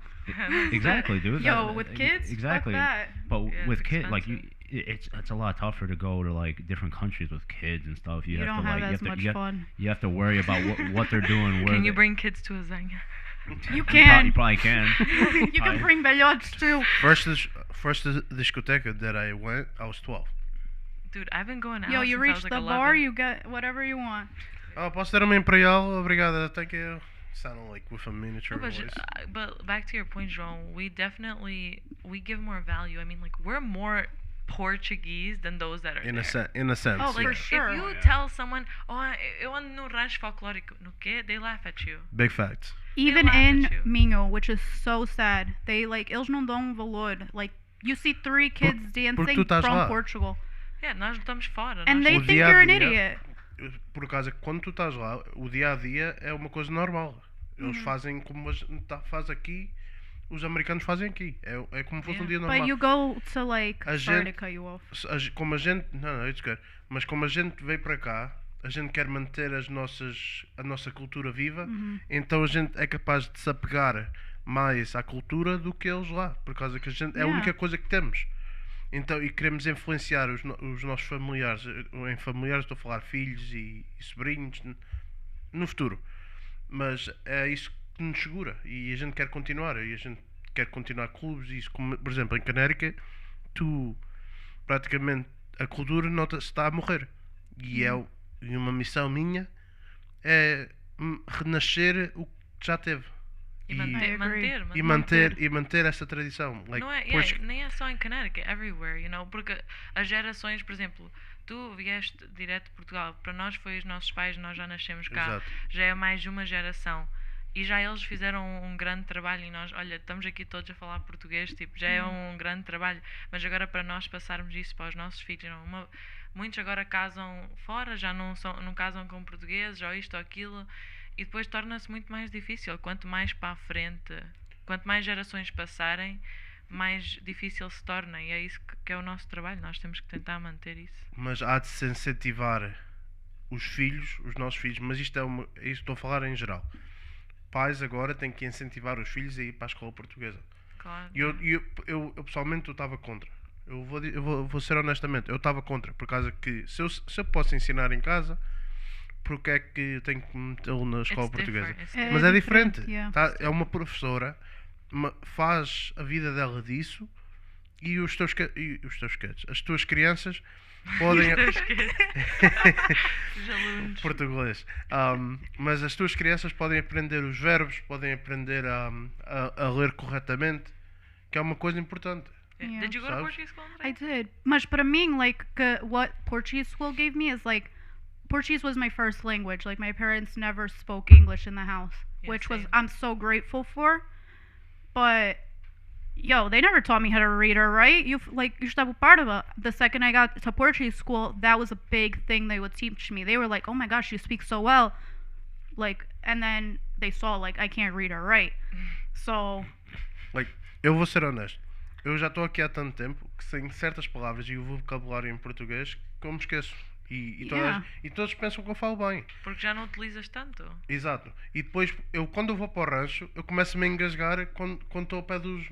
Exactly, dude. Yo, with kids, exactly. fuck that. But Yeah, with it's kids, like expensive. it's a lot tougher to go to like different countries with kids and stuff. You have don't to have like as much fun. you have to worry about what they're doing. Where Can you they- bring kids to a Zanga? You You can. probably can. You can bring velhotes too. First discotheque that I went, I was 12. Dude, I've been going out Yo, you since I reach was like the 11. bar, you get whatever you want. Posso ter uma Imperial? Obrigado, thank you. Sounding like with a miniature No, voice. but back to your point, João, we give more value. I mean, like, we're more Portuguese than those that are In there. a sense, Oh, Like, for yeah. sure. if you Yeah. tell someone, oh, eu ando no rancho folclórico, no quê? They laugh at you. Big facts. Even laugh in at you. Minho, which is so sad, they like eles não dão valor. Like you see 3 kids dancing tu estás from lá. Portugal, Yeah, nós estamos fora. and nós they O think dia a you're an dia- idiot. Por acaso, quando tu estás lá, o dia a dia é uma coisa normal. Eles fazem como a gente faz aqui, os americanos fazem aqui. É como fosse um dia normal. But you go to like A sorry to gente- cut you off. Como a gente. Não, it's good. Mas como a gente veio para cá, a gente quer manter a nossa cultura viva, então a gente é capaz de se apegar mais à cultura do que eles lá. Por causa que a gente é a Yeah. única coisa que temos. Então, e queremos influenciar os nossos familiares. Em familiares estou a falar filhos e sobrinhos no futuro. Mas é isso que nos segura. E a gente quer continuar. E a gente quer continuar clubes. E isso, como, por exemplo, em Canérica, tu praticamente a cultura está a morrer. E e uma missão minha é renascer o que já teve. E E- manter, I agree. manter, E manter essa tradição. Like, não é, pois- nem é só em Connecticut, everywhere, you know, porque as gerações, por exemplo, tu vieste direto de Portugal, para nós foi os nossos pais, nós já nascemos cá, Exato. já é mais de uma geração. E já eles fizeram um grande trabalho e nós, olha, estamos aqui todos a falar português, tipo, já é um grande trabalho, mas agora para nós passarmos isso para os nossos filhos, não, muitos agora casam fora, já não casam com portugueses ou isto ou aquilo, e depois torna-se muito mais difícil. Quanto mais para a frente, quanto mais gerações passarem, mais difícil se torna. E é isso que é o nosso trabalho. Nós temos que tentar manter isso. Mas há de se incentivar os filhos, os nossos filhos, mas isto estou a falar em geral. Pais agora têm que incentivar os filhos a ir para a escola portuguesa. Claro. E eu pessoalmente eu estava contra. Eu vou ser honestamente, eu estava contra, por causa que se eu posso ensinar em casa, porque é que eu tenho que metê-lo na escola It's portuguesa? different, it's É Mas é diferente, diferente. yeah. Tá? É uma professora, faz a vida dela disso e os teus kids, as tuas crianças podem. Os alunos. Português. Mas as tuas crianças podem aprender os verbos, podem aprender a ler corretamente, que é uma coisa importante. Yeah. Yeah. Did you go to Sabes? Portuguese school? I did. Mas para mim, like, what Portuguese school gave me is like, Portuguese was my first language. Like, my parents never spoke English in the house, Yeah, which was same. I'm so grateful for. But yo, they never taught me how to read or write. You estava part of it. The second I got to Portuguese school, that was a big thing they would teach me. They were like, "Oh my gosh, you speak so well." Like, and then they saw like I can't read or write. So, Like, eu vou ser honesto. Eu já estou aqui há tanto tempo que tenho certas palavras e o vocabulário em português que eu me esqueço. Yeah. E todos pensam que eu falo bem. Porque já não utilizas tanto. Exato. E depois, quando eu vou para o rancho, eu começo-me a engasgar quando estou ao pé dos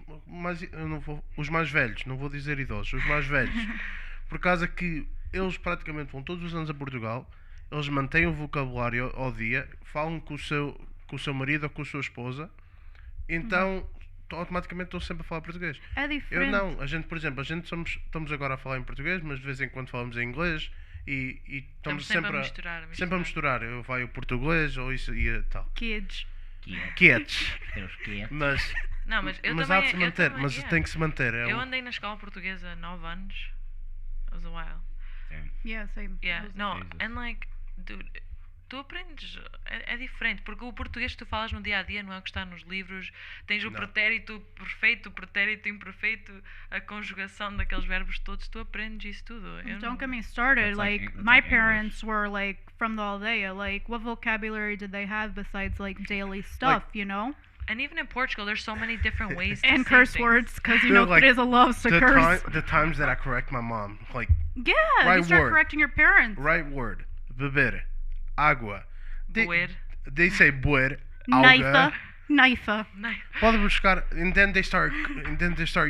os mais velhos. Não vou dizer idosos, os mais velhos. Por causa que eles praticamente vão todos os anos a Portugal, eles mantêm o vocabulário ao dia, falam com o seu marido ou com a sua esposa, então automaticamente estou sempre a falar português. é Eu diferente. não, por exemplo, estamos agora a falar em português, mas de vez em quando falamos em inglês e estamos sempre a misturar. sempre a misturar. Eu vai o português ou isso e tal. Kids. Quietos. Teus quietos. Mas, Não, mas eu mas também, há de se eu manter, também, mas yeah. tem que se manter. Eu andei na escola portuguesa 9 anos. It was a while. Yeah, same. Yeah, no, Jesus. and like, dude, tu aprendes, é diferente, porque o português que tu falas no dia a dia não é o que está nos livros. Tens o Não. pretérito perfeito, o pretérito imperfeito, a conjugação daqueles verbos todos, tu aprendes isso tudo. Eu não- Don't get me started. That's like- Like, that's my like English. parents were like from the Aldeia. Like, what vocabulary did they have besides like daily stuff? You know? And even in Portugal, there's so many different ways to And say curse things. words, because you Dude, know like, Teresa loves to curse. The times that I correct my mom, like, Yeah, right you start word. correcting your parents. right word, beber, agua. Buer. They say buer, Knife, alga. knife. Nice. Pode buscar, and then they start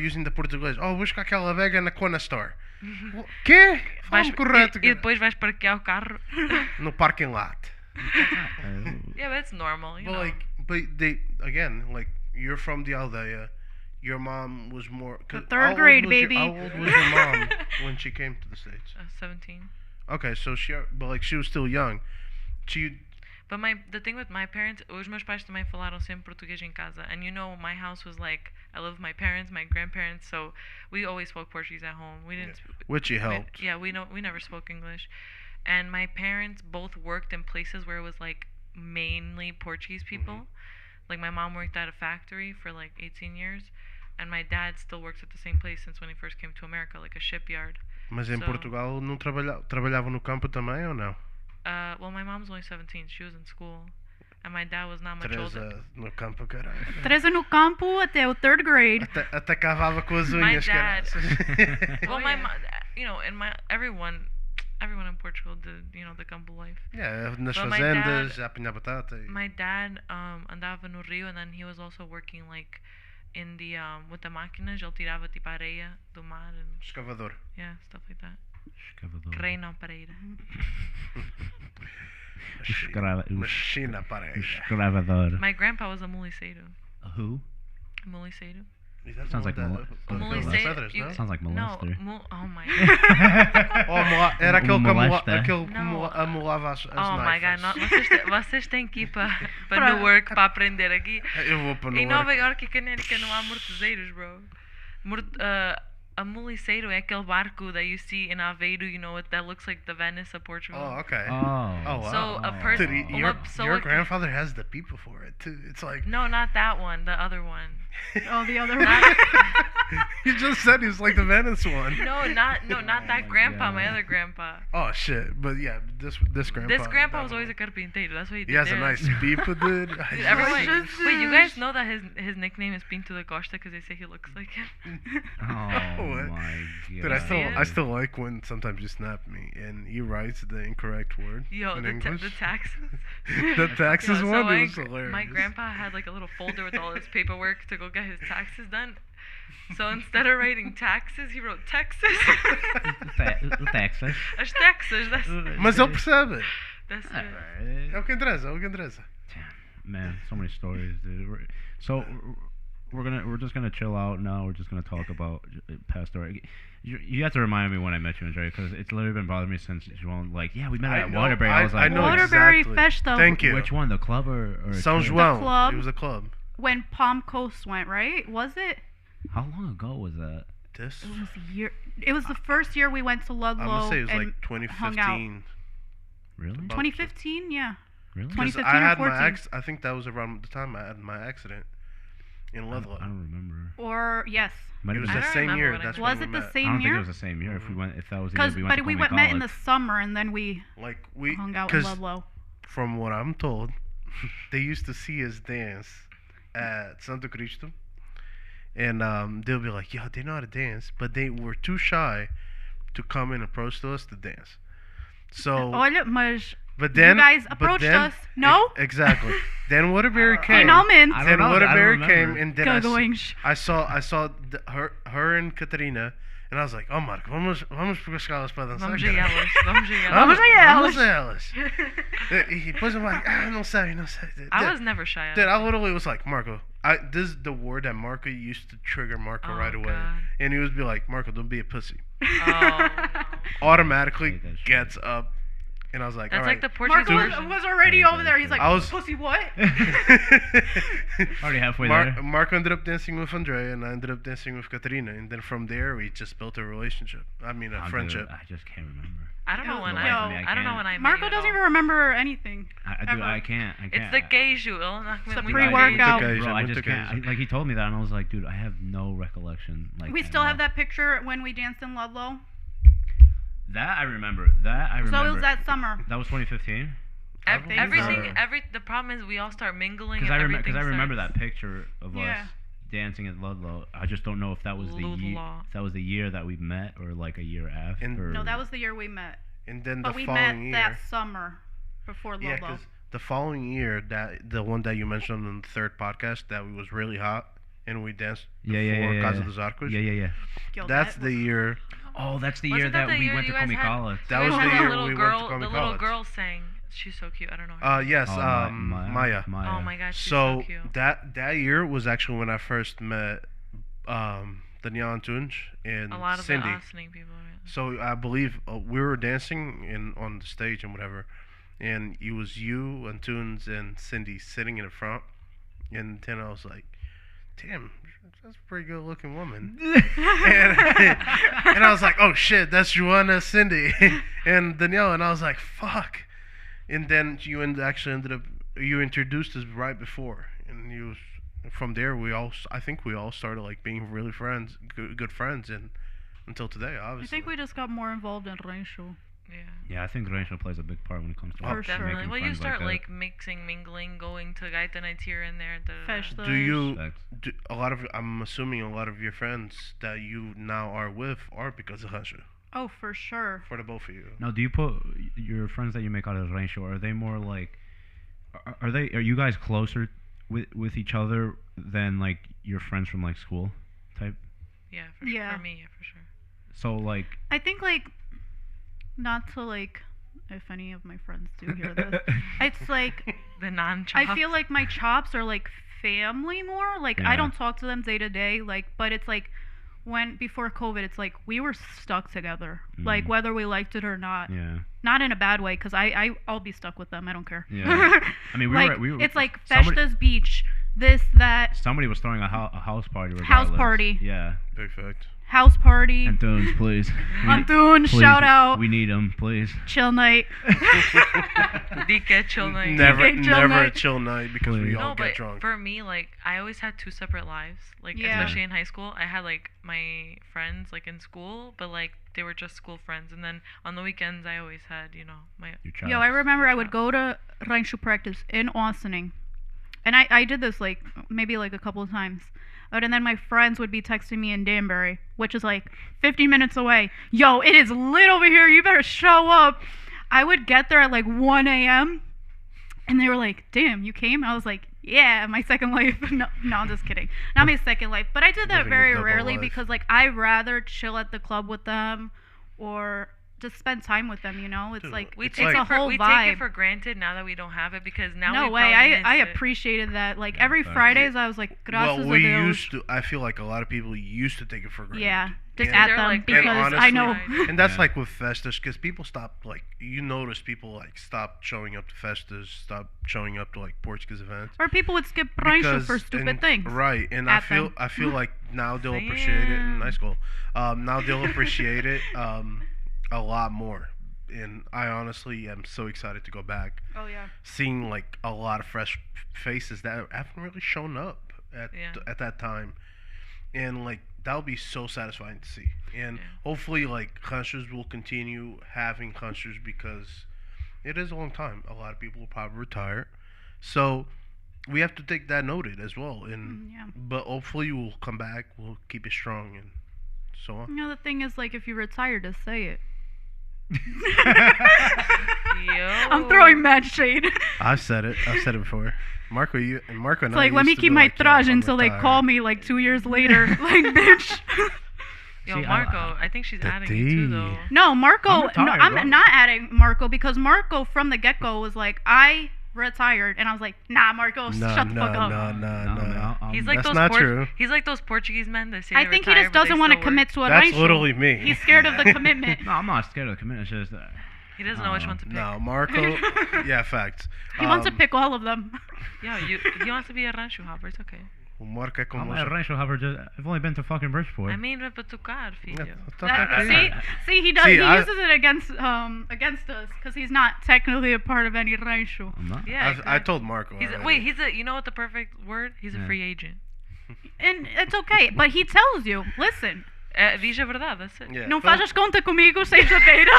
using the português. Oh, busca aquela vega na Kona Store. Quê? Fala correto. E depois vais parquear o carro. No parking lot. Yeah, but it's normal, you But know. like, but they again, like, you're from the aldeia. Your mom was more. 'Cause The third how old grade, was your- baby. How old was your mom when she came to the States? 17. Okay, so but like she was still young. She But the thing with my parents, os meus pais também falaram sempre português em casa. And you know, my house was like, I live with my parents, my grandparents, so we always spoke Portuguese at home. We didn't. which helped. Yeah, we never spoke English. And my parents both worked in places where it was like mainly Portuguese people. Like my mom worked at a factory for like 18 years, and my dad still works at the same place since when he first came to America, like a shipyard. Mas em So- Portugal não trabalhava no campo também ou não? Well, my mom's only 17. She was in school, and my dad was not much older. Teresa no campo, caralho. Teresa no campo até o third grade. Até cavava com as My unhas, dad- caralho. Well, Oh, my yeah. mom, you know, and everyone in Portugal did, you know, the campo life. Yeah, nas But my fazendas, dad- a apanhar batata. My dad andava no rio, and then he was also working like in the with the máquinas. Ele tirava tipo areia do mar and Escavador. yeah, stuff like that. Escavador. Reina Pereira. Machina para Escravador. My grandpa was a muliceiro. Who? Muliceiro. Sounds like Muliceiro. não? Sounds like No, molester. oh my. Era aquele que molesta. Não. amolava as Oh my god, naifas. vocês têm que ir para Pra- Newark para aprender aqui. Eu vou para Em Nova Nova York e Canérica não há mortezeiros, bro. A muliceiro é aquele barco that you see in Aveiro, you know, that looks like the Venice of Portugal. Oh, okay. Oh. Oh, wow. So a Dude, person, your grandfather has the people for it too. It's like No, not that one, the other one. Oh, the other Not- one. you just said he was like the Venice one. No, not Oh that my grandpa, my God. other grandpa. Oh shit! But yeah, this grandpa. This grandpa was definitely. always a carpinteiro. That's what he did. He has a there. nice people, dude. Dude, everyone, wait, you guys know that his nickname is Pinto da Costa because they say he looks like him? Oh What? my Dude, god. I still like when sometimes you snap me and he writes the incorrect word Yo, in the English. taxes. The taxes Yo, so one my, was hilarious. my grandpa had like a little folder with all his paperwork to go get his taxes done. So instead of writing taxes, he wrote Texas. Texas. As taxas, Mas ele percebe. that's it. É o que interessa, é o que interessa. Man, so many stories, dude. We're just gonna chill out now. We're just gonna talk about past story. You have to remind me when I met you, Andrea, because it's literally been bothering me since you were like, yeah, we met at know- Waterbury. I was I like, know Waterbury exactly. Festa. Thank you. which one, the club or São church? João. club. It was a club. When Palm Coast went, right? Was it? How long ago was that? This. It was a year. It was the first year we went to Ludlow. I'm gonna say it was and like hung out. 2015. Really? 2015, yeah. Really? 2015 I or had 14. I think that was around the time I had my accident in I Ludlow. don't remember. Or yes. Might It have was been I the don't same remember year. when I That's met when Was we it the met. I same don't think year? it was the same year. If we went, if that was the Because year we went to we Colby met in the College. summer and then we Like we, hung out in because Ludlow. from what I'm told, they used to see us dance at Santo Cristo, and they'll be like, "Yo, they know how to dance," but they were too shy to come and approach us to dance. So, Olha, mas but then you guys but approached then- us. No? exactly. Then Waterbury came. finalmente. I don't Then know, I don't Waterbury remember. came, and then Cagões. I saw her and Catarina, and I was like, "Oh, Marco, vamos buscar elas para dançar." Vamos a cara." elas, vamos a elas. Vamos a elas. Vamos a elas. E depois I'm like, não sei. I was never shy. Dude, I literally was like, Marco, this is the word that Marco used to trigger Marco Oh, right away. God. And he would be like, Marco, don't be a pussy. Oh, no. Automatically hate that shit. gets up. And I was like, That's all like right. the Portuguese Marco version. was already Hate over that there. He's shit. like, I was- pussy what? Already halfway there. Marco ended up dancing with Andrea, and I ended up dancing with Katerina. And then from there, we just built a relationship. I mean, a Oh, dude, friendship. I just can't remember. I don't know Yo, when yo. I don't know when I met Marco you at doesn't all. even remember anything. I Ever. can't. It's the queijo. It's a We pre-workout. Muito Bro, I queijo, just muito can't. queijo. Like he told me that, and I was like, dude, I have no recollection. Like We at still have all. that picture when we danced in Ludlow. That I remember. That I remember. So it was that summer. That was 2015. think Everything, so. the problem is we all start mingling. Because And I remember starts- that picture of Yeah. us dancing at Ludlow. I just don't know if that was the year. Ludlow. If that was the year that we met, or like a year after. And- No, that was the year we met. And then But the we following met year. that summer before Yeah, Lolo. because the following year, the one that you mentioned on the third podcast, that was really hot, and we danced before Casa dos Arcos. Yeah. Yo, That's that the was- year. Oh, that's the Wasn't year that that the we year went to you guys had- Comicala. That You was guys the had year little we girl, went to the Comic little College. girl sang. She's so cute. I don't know. Her name. Yes, Oh, Maya. Oh my god, she's So so cute. that year was actually when I first met Danielle Antunes and A lot of Cindy. the listening people. Right? So I believe we were dancing on the stage and whatever, and it was you, Antunes, and Cindy sitting in the front, and then I was like, "Damn, that's a pretty good looking woman," and I was like, "Oh shit, that's Joanna, Cindy, and Danielle," and I was like, "Fuck," and then actually ended up you introduced us right before, and you. From there, I think we all started like being really friends, good friends, and until today, I obviously. think we just got more involved in Rancho. Yeah. Yeah, I think Rancho plays a big part when it comes to For sure. Definitely. making Well, you friends start like that. mixing, mingling, going to gaita nights here and there. Festas. Do you? Facts. I'm assuming a lot of your friends that you now are with are because of Rancho. Oh, for sure. For the both of you. Now, do you put your friends that you make out of Rancho? Are they more like? Are you guys closer with each other than like your friends from like school type? Yeah, Yeah. for me, yeah, for sure. So like. I think like, not to like, if any of my friends do hear this, it's like The non I feel like my chops are like family more. Like I Yeah. don't talk to them day to day. Like, but it's like when before COVID, it's like we were stuck together. Like Mm. whether we liked it or not. Yeah. Not in a bad way, because I'll be stuck with them. I don't care. Yeah. I mean, like we were. it's like somebody- Festas Beach, this that Somebody was throwing a house party. House regardless. party. Yeah. Big fact. house party. Antunes, please. Antun, Please, shout out. We need them, please. Chill night. DK chill night. Never, Okay, chill never a night. chill night because we Please. all No, get but drunk. for me, like, I always had two separate lives. Like, Yeah. especially in high school, I had like my friends like in school, but like they were just school friends. And then on the weekends, I always had, you know, my Your child. Yo, I remember I would go to Rancho practice in Austining. And I did this like maybe like a couple of times. And then my friends would be texting me in Danbury, which is like 50 minutes away. Yo, it is lit over here. You better show up. I would get there at like 1 a.m. And they were like, damn, you came? I was like, yeah, my second life. No, I'm just kidding. Not my second life. But I did that Living a very double rarely life. because like I'd rather chill at the club with them or just spend time with them, you know? It's Dude, like, we It's take like- it a whole we vibe. take it for granted now that we don't have it because now no we way. probably I miss it. appreciated that. Like Yeah, every facts. Fridays, I was like, gracias Well, a we Dios. used to. I feel like a lot of people used to take it for granted. Yeah, just And- at They're them like- because and I know. honestly- And that's Yeah. like with festas, because people stop, like, you notice people, like, stop showing up to festas, stop showing up to, like, Portuguese events. Or people would skip rancho for Because- stupid and- things. Right, and at I them. feel like now they'll appreciate it in high school. Now they'll appreciate it a lot more. And I honestly am so excited to go back. Oh yeah. Seeing, like, a lot of fresh faces that haven't really shown up Yeah. at that time. And, like, that'll be so satisfying to see. And Yeah. hopefully, like, hunters will continue having hunters because it is a long time. A lot of people will probably retire. So we have to take that noted as well. And Yeah. but hopefully we'll come back. We'll keep it strong and so on. You know, the thing is, like, if you retire, just say it. Yo. I'm throwing mad shade. It's I've said it before. Marco and I like, let me used to keep be my like, yeah, traj I'm until they retired. call me like 2 years later. Like, bitch. Yo, See, Marco, I think she's The adding you too, D. though. No, Marco. I'm retired, bro. I'm not adding Marco because Marco from the get go was like, I retired, and I was like, nah, Marco, No, shut the no, fuck up. no. He's like That's those not true. He's like those Portuguese men that say I they think he retire, just but they doesn't want to still commit work. to a That's rancho. literally me. He's scared of the commitment. No, I'm not scared of the commitment. It's just He doesn't know which one to pick. No, Marco. Yeah, facts. He wants to pick all of them. Yo, he wants to be a rancho hopper. It's okay. Marco é como I'm a rancho hopper. I've only been to fucking Bridgeport. I mean, para tocar, filho. See, he does. See, he I- uses it against us because he's not technically a part of any rancho. I'm not. Yeah, I exactly. told Marco. He's already. wait, he's a. You know what the perfect word? He's a Yeah. free agent. And it's okay, but he tells you, listen, Diz a verdade. That's it. Yeah, não pelo- faças conta comigo sexta-feira.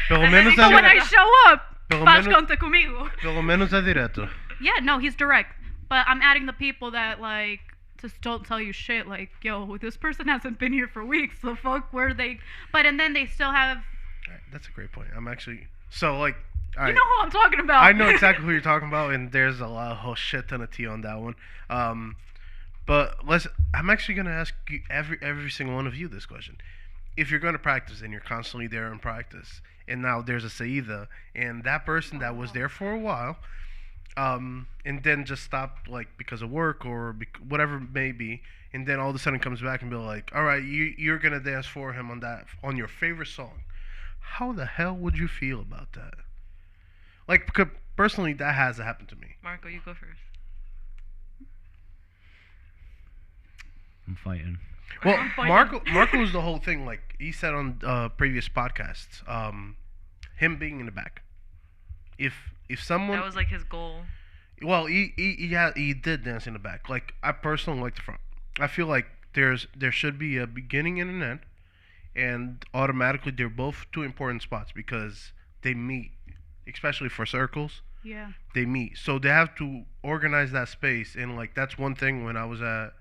Pelo And then menos he But goes, when ele, I show up, Pelo Faz menos, conta comigo. pelo menos é direto. Yeah, no, he's direct. But I'm adding the people that like just don't tell you shit. Like, yo, this person hasn't been here for weeks. The fuck, where they? But and then they still have. All right, that's a great point. I'm actually so like. All You right, know who I'm talking about. I know exactly who you're talking about, and there's a whole shit ton of tea on that one. But I'm actually gonna ask you every single one of you this question. If you're gonna practice and you're constantly there in practice, and now there's a Saida, and that person that was there for a while, and then just stopped like because of work or whatever it may be, and then all of a sudden comes back and be like, all right, you're gonna dance for him on your favorite song. How the hell would you feel about that? Like, personally, that has happened to me. Marco, you go first. I'm fighting. Well, I'm fighting. Marco was the whole thing. Like he said on previous podcasts, him being in the back. If someone, That was like his goal. well, he did dance in the back. Like I personally like the front. I feel like there should be a beginning and an end, and automatically they're both two important spots because they meet, especially for circles. Yeah. They meet, so they have to organize that space. And like that's one thing when I was at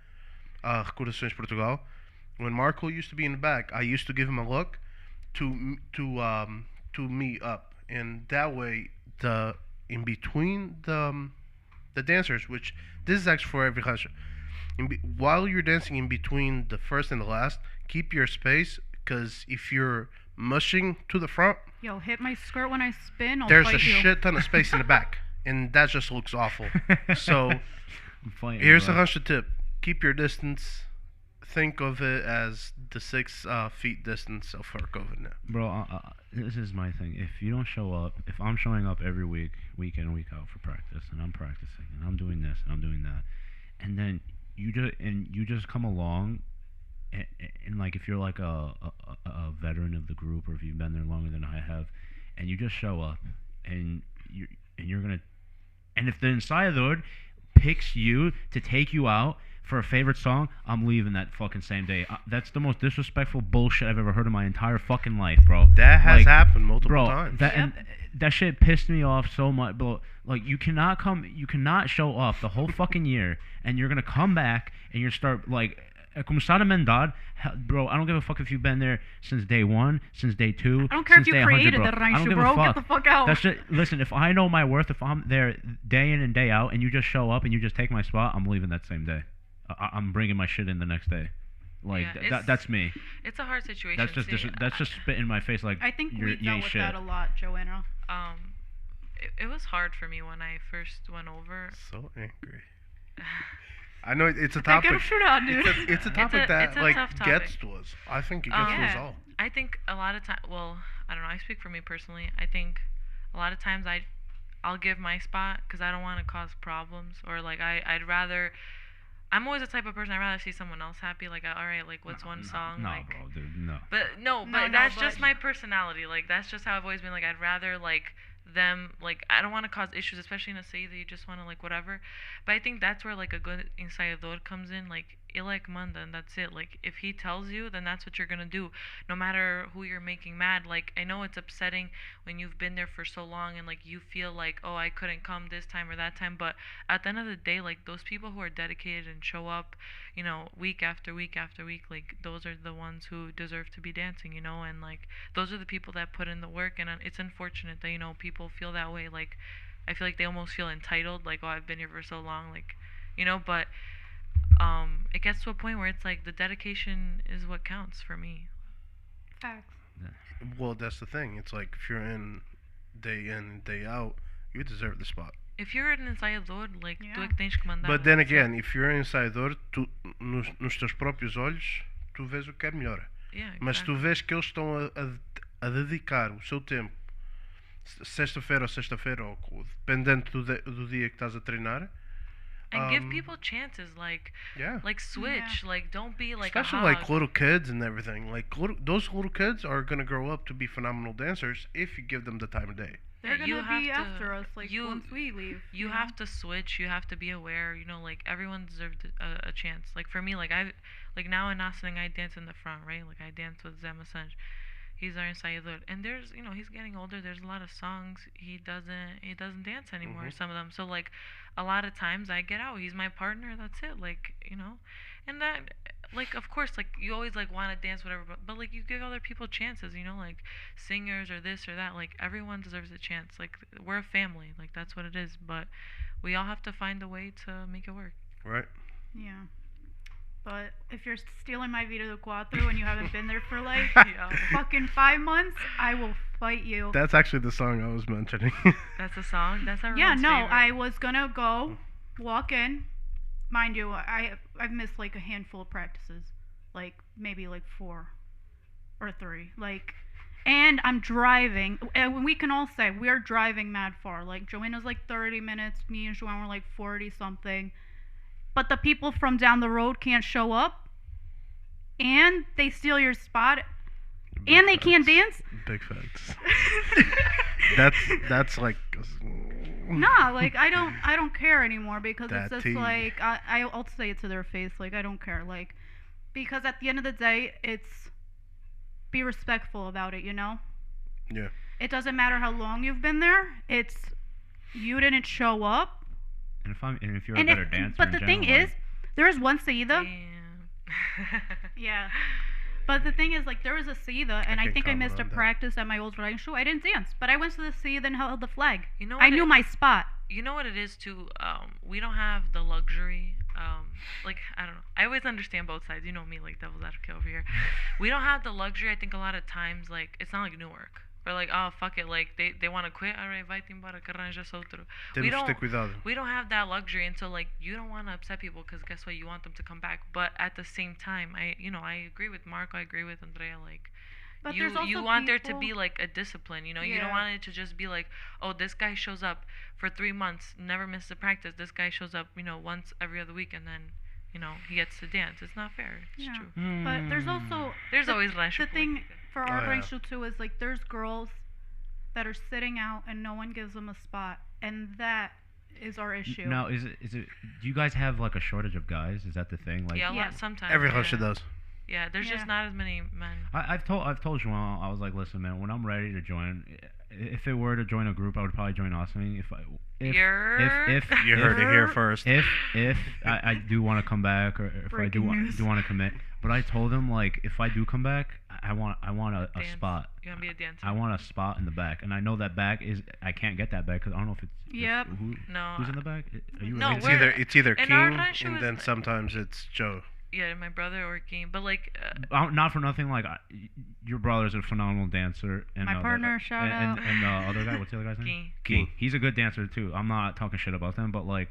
Recordações Portugal, when Marco used to be in the back, I used to give him a look to meet up, and that way the in between the dancers, which this is actually for every culture. While you're dancing in between the first and the last, keep your space, because if you're mushing to the front, Yo, hit my skirt when I spin. I'll there's fight a you. shit ton of space in the back, and that just looks awful. So I'm fighting. here's bro. a hunch tip: keep your distance. Think of it as the 6 feet distance of her COVID now. Bro, this is my thing. If you don't show up, if I'm showing up every week, week in and week out for practice, and I'm practicing, and I'm doing this, and I'm doing that, and then you just come along, and like if you're like a veteran of the group, or if you've been there longer than I have, and you just show up, and you're gonna, and if the ensayador picks you to take you out for a favorite song, I'm leaving that fucking same day. That's the most disrespectful bullshit I've ever heard in my entire fucking life, bro. That has Like, happened multiple bro, times. that shit pissed me off so much, bro. Like you cannot show up the whole fucking year, and you're gonna come back and you're start like. Começar a emendar, bro. I don't give a fuck if you've been there since day 1, since day 2. I don't care since if you day 100, created bro. the I don't rancho, give bro. a fuck. Get the fuck out. That's just, listen, if I know my worth, if I'm there day in and day out, and you just show up and you just take my spot, I'm leaving that same day. I'm bringing my shit in the next day. Like Yeah, that's me. It's a hard situation. That's just see. that's just spit in my face. Like I think you're, we you dealt ain't with shit. that a lot, Joanna. It was hard for me when I first went over. So angry. I know it's a I topic. get a shit on, dude. It's a topic it's that a like tough topic. gets to us. I think it gets to us Yeah. all. I think a lot of time. Well, I don't know. I speak for me personally. I think a lot of times I'll give my spot because I don't want to cause problems, or like I'd rather. I'm always the type of person I'd rather see someone else happy. Like, all right, like what's one song? No, like, bro, dude, no. But No, that's but- just my personality. Like that's just how I've always been. Like I'd rather like them. Like I don't want to cause issues, especially in a city that you just want to like whatever. But I think that's where like a good ensayador comes in. Like like manda, and that's it. Like if he tells you, then that's what you're gonna do, no matter who you're making mad. Like I know it's upsetting when you've been there for so long and like you feel like, oh, I couldn't come this time or that time. But at the end of the day, like those people who are dedicated and show up, you know, week after week after week, like those are the ones who deserve to be dancing, you know. And like those are the people that put in the work. And it's unfortunate that, you know, people feel that way. Like I feel like they almost feel entitled, like, oh, I've been here for so long, like, you know. But it gets to a point where it's like the dedication is what counts for me. Facts. Well, that's the thing. It's like if you're in and day out, you deserve the spot. If you're an ensaiador, like, Yeah. tu é que tens que mandar. But then again, if you're an ensaiador, nos teus próprios olhos, tu vês o que é melhor. Yeah, Mas tu exactly. vês que eles estão a dedicar o seu tempo, sexta-feira ou sexta-feira, ou dependendo do dia que estás a treinar. And give people chances, like Yeah. switch, like don't be like Especially a like hog. little kids and everything. Like those little kids are gonna grow up to be phenomenal dancers if you give them the time of day. They're Yeah, you gonna have be to- after us, like you- once we leave. You know? have to switch. You have to be aware. You know, like everyone deserves a chance. Like for me, like now in Nassing, I dance in the front, right? Like I dance with Zema Sanj. He's our ensayador. And there's, he's getting older. There's a lot of songs he doesn't dance anymore. Mhm. Some of them. So like, a lot of times I get out. He's my partner. That's it. Like, and that, like, of course, like you always like want to dance whatever, but like you give other people chances. Like singers or this or that. Like everyone deserves a chance. Like we're a family. Like that's what it is. But we all have to find a way to make it work. Right. Yeah. But if you're stealing my Vida de Cuatro and you haven't been there for like Yeah. fucking 5 months, I will fight you. That's actually the song I was mentioning. That's a song. That's Yeah, everyone's no, favorite. I was gonna go walk in. Mind you, I've missed like a handful of practices, like maybe like 4 or 3, like, and I'm driving. And we can all say we're driving mad far. Like Joanna's like 30 minutes, me and Joanne were like 40 something. But the people from down the road can't show up, and they steal your spot, and they can't dance. Big facts. That's like. Nah, like I don't care anymore because it's That just tea. like I'll say it to their face, like I don't care, like, because at the end of the day, it's be respectful about it, Yeah. It doesn't matter how long you've been there. It's you didn't show up. And if you're And a better dancer, but in the general, thing is, there was one Saida. Damn. Yeah. But the thing is, like, there was a Saida, and I can think I comment missed a on that. practice at my old riding show. I didn't dance, but I went to the Saida and held the flag. You know I what knew it- my spot. You know what it is too. We don't have the luxury. Like I don't know. I always understand both sides. You know me, like devil's advocate over here. We don't have the luxury. I think a lot of times, like it's not like Newark. Or like, oh fuck it, like they want to quit. Alright, vai-te embora, que arranjas outro. We Temos que ter don't cuidado. we don't have that luxury until like you don't want to upset people because guess what, you want them to come back. But at the same time, I agree with Marco. I agree with Andrea. Like But you there's also you want there to people- be like a discipline. You Yeah. don't want it to just be like, oh, this guy shows up for 3 months, never misses a practice. This guy shows up, once every other week, and then he gets to dance. It's not fair. It's Yeah. true. But there's also There's the, always rancho the thing política. for our Oh, yeah. rancho too is like there's girls that are sitting out and no one gives them a spot, and that is our issue. Now, is it? Do you guys have like a shortage of guys? Is that the thing? Like, Yeah, a Yeah. lot sometimes. Every yeah. Russia does. Yeah, there's Yeah. just not as many men. I've told Joel, I was like, listen, man, when I'm ready to join, if it were to join a group, I would probably join Austin. If You heard it here first. if I do want to come back, or if Breaking I news. do want to commit, but I told him like if I do come back, I want a Dance. spot. You want to be a dancer? I want a spot in the back, and I know that back is I can't get that back because I don't know if it's Yep. No. who's in the back. Are you No, It's we're- either in our King rancho and is then like- sometimes it's Joe. Yeah, my brother or King, but like. Not for nothing. Like your brother's a phenomenal dancer, and My partner, shout and, out. and the other guy, what's the other guy's name? King. King. He's a good dancer too. I'm not talking shit about them, but like,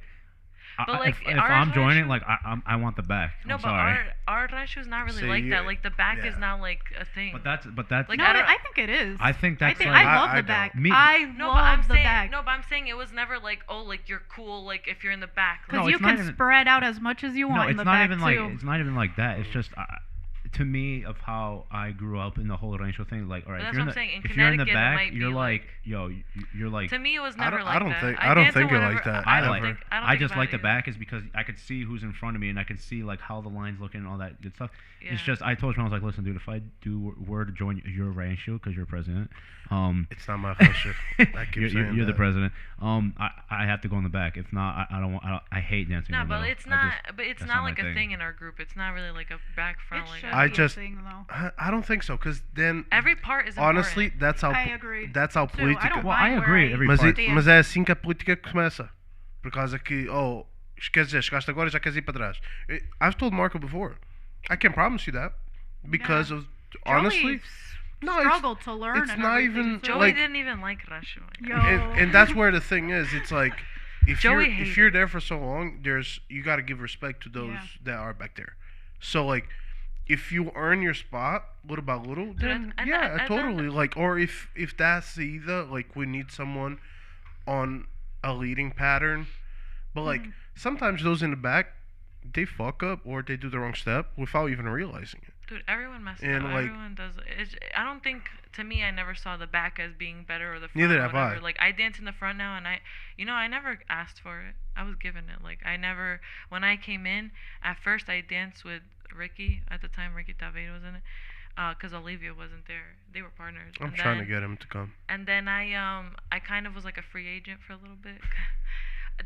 But, like, if our I'm joining, rancho- like I want the back. No, I'm but sorry. our rancho is not really So like you- that. Like the back is yeah. not like a thing. But that's Like, No, I don't- I think it is. I think that's like I love I the don't. back. Me- I No, love but I'm the saying back. no, but I'm saying it was never like, oh, like you're cool, like if you're in the back. Because No, you it's not can even- spread out as much as you want no, in it's the not back even too. like it's not even like that. It's just to me of how I grew up in the whole rancho thing. Like, all right, But if that's you're in what the I'm saying. In if you're in the Connecticut, it back, might be you're like- you're like. To me, it was I never don't- like I don't that. think- I I don't dance think or it like whatever. that I don't like. think- don't I think just about like it the either. back is because I could see who's in front of me and I could see like how the lines looking and all that good stuff. It's Yeah. just I told you I was like, listen, dude, if I were to join your rancho because you're president, It's not my friendship. I keep you're saying the that. president. I have to go in the back. If not, I don't want. I hate dancing. No, in the but middle. it's I not. just- But it's that's not not my like a thing. thing in our group. It's not really like a back front. It Like should I be just- a thing, though. I don't think so, because then every part is honestly, important. that's how I agree. that's how Too. I política. don't Well, I mind agree, where every Mas, part. mas é assim que a política começa. Por causa que, quer dizer, chegaste agora e já queres ir para trás. I've told Marco before. I can promise you that. Because of, honestly, Joey no, it's- struggled to learn. it's and not everything, even- too. Joey like- didn't even like Russia. Yo. and that's where the thing is. It's like, if Joey you're hated if you're it. there for so long, you got to give respect to those Yeah. that are back there. So like, if you earn your spot little by little, then and yeah, I- totally. Like, or if that's either like we need someone on a leading pattern, but like Mhm. sometimes those in the back, they fuck up or they do the wrong step without even realizing it. Dude, everyone messes And, up. like- Everyone does. I don't think, to me, I never saw the back as being better or the front. Neither or have whatever. I. Like, I dance in the front now, and I never asked for it. I was given it. Like, when I came in, at first I danced with Ricky. At the time, Ricky Tavedo was in it. because Olivia wasn't there. They were partners. I'm And trying to then- get him to come. And then I kind of was like a free agent for a little bit.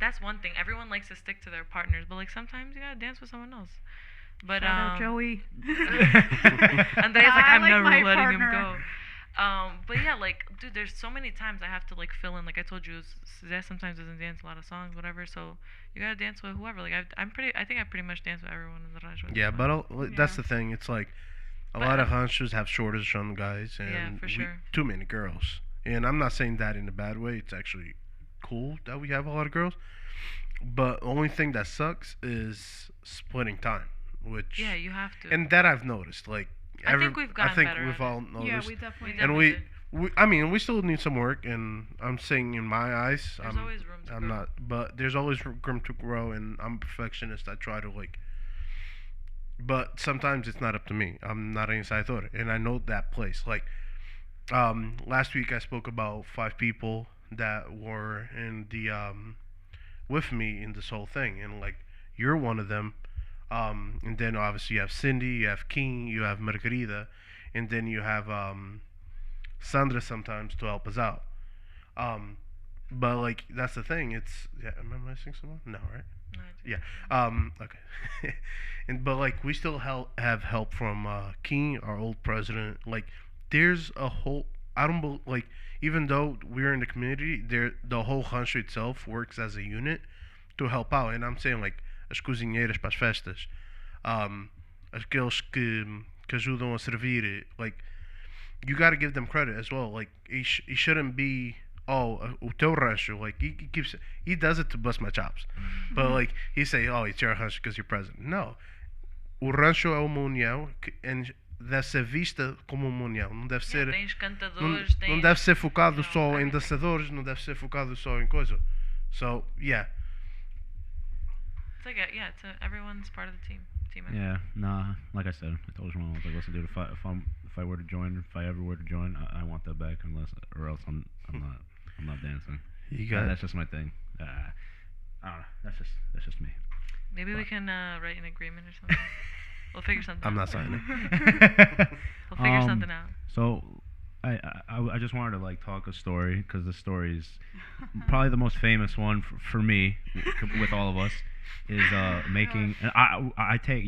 That's one thing. Everyone likes to stick to their partners, but like sometimes you gotta dance with someone else. But Shout out Joey. Andrea's like, I I'm like never my letting him partner. go. But yeah, like, dude, there's so many times I have to like fill in. Like I told you, Zez sometimes doesn't dance a lot of songs, whatever. So you gotta dance with whoever. Like I think I pretty much dance with everyone in the rancho. Yeah, but that's Yeah. the thing. It's like a But, lot of ranchos have shortage on guys, and Yeah, for sure. too many girls. And I'm not saying that in a bad way. It's actually cool that we have a lot of girls. But only thing that sucks is splitting time, which Yeah, you have to. and that I've noticed. Like I think we've gotten I think better we've at all it. noticed. Yeah, we definitely. and definitely we, did. I mean, we still need some work, and I'm saying in my eyes, There's always room to I'm grow. not, but there's always room to grow, and I'm a perfectionist. I try to like, but sometimes it's not up to me. I'm not an ensaiador, and I know that place. Like, last week I spoke about 5 people that were in the with me in this whole thing, and like you're one of them. And then obviously you have Cindy, you have King, you have Margarita, and then you have Sandra sometimes to help us out. But like that's the thing. It's yeah. Am I missing someone? No, right? No, I do. Yeah. Okay. And but like we still have help from King, our old president. Like there's a whole. I don't like even though we're in the community, the whole country itself works as a unit to help out. And I'm saying like as cozinheiras para as festas, aqueles que ajudam a servir. Like you got to give them credit as well. Like it shouldn't be o teu rancho. Like he does it to bust my chops, but like he say it's your rancho because you're president. No, o rancho é uma união and deve ser vista como uma união. Não deve ser Tens não, cantadores, não tens... deve ser focado you know, só em everything. dançadores, não deve ser focado só em coisa. So yeah. It's like, everyone's part of the team. Team effort. Yeah, nah. Like I said, I told you I was like, listen, dude, if I were to join, if I ever were to join, I want that back, or else I'm not dancing. You got That's just my thing. I don't know. That's just me. Maybe we But- can write an agreement or something. We'll figure something I'm out. not signing. We'll figure something out. So, I just wanted to like talk a story because the story is probably the most famous one for me with all of us is making. And I take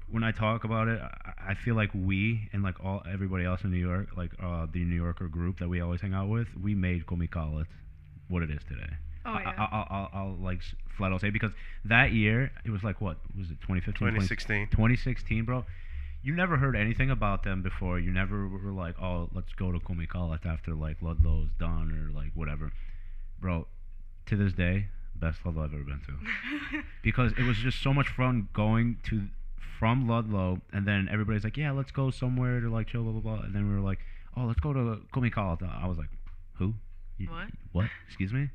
when I talk about it, I feel like we and like everybody else in New York, like the New Yorker group that we always hang out with, we made Comikalet what it is today. Oh yeah. I'll like flat out say because that year it was like what was it 2015 2016. 2016 bro. You never heard anything about them before. You never were like, oh, let's go to Comikalet after like Ludlow's done or like whatever, bro. To this day, best Ludlow I've ever been to because it was just so much fun going to from Ludlow and then everybody's like, yeah, let's go somewhere to like chill, blah blah blah, and then we were like, oh, let's go to Comikalet. I was like, who? What? Excuse me?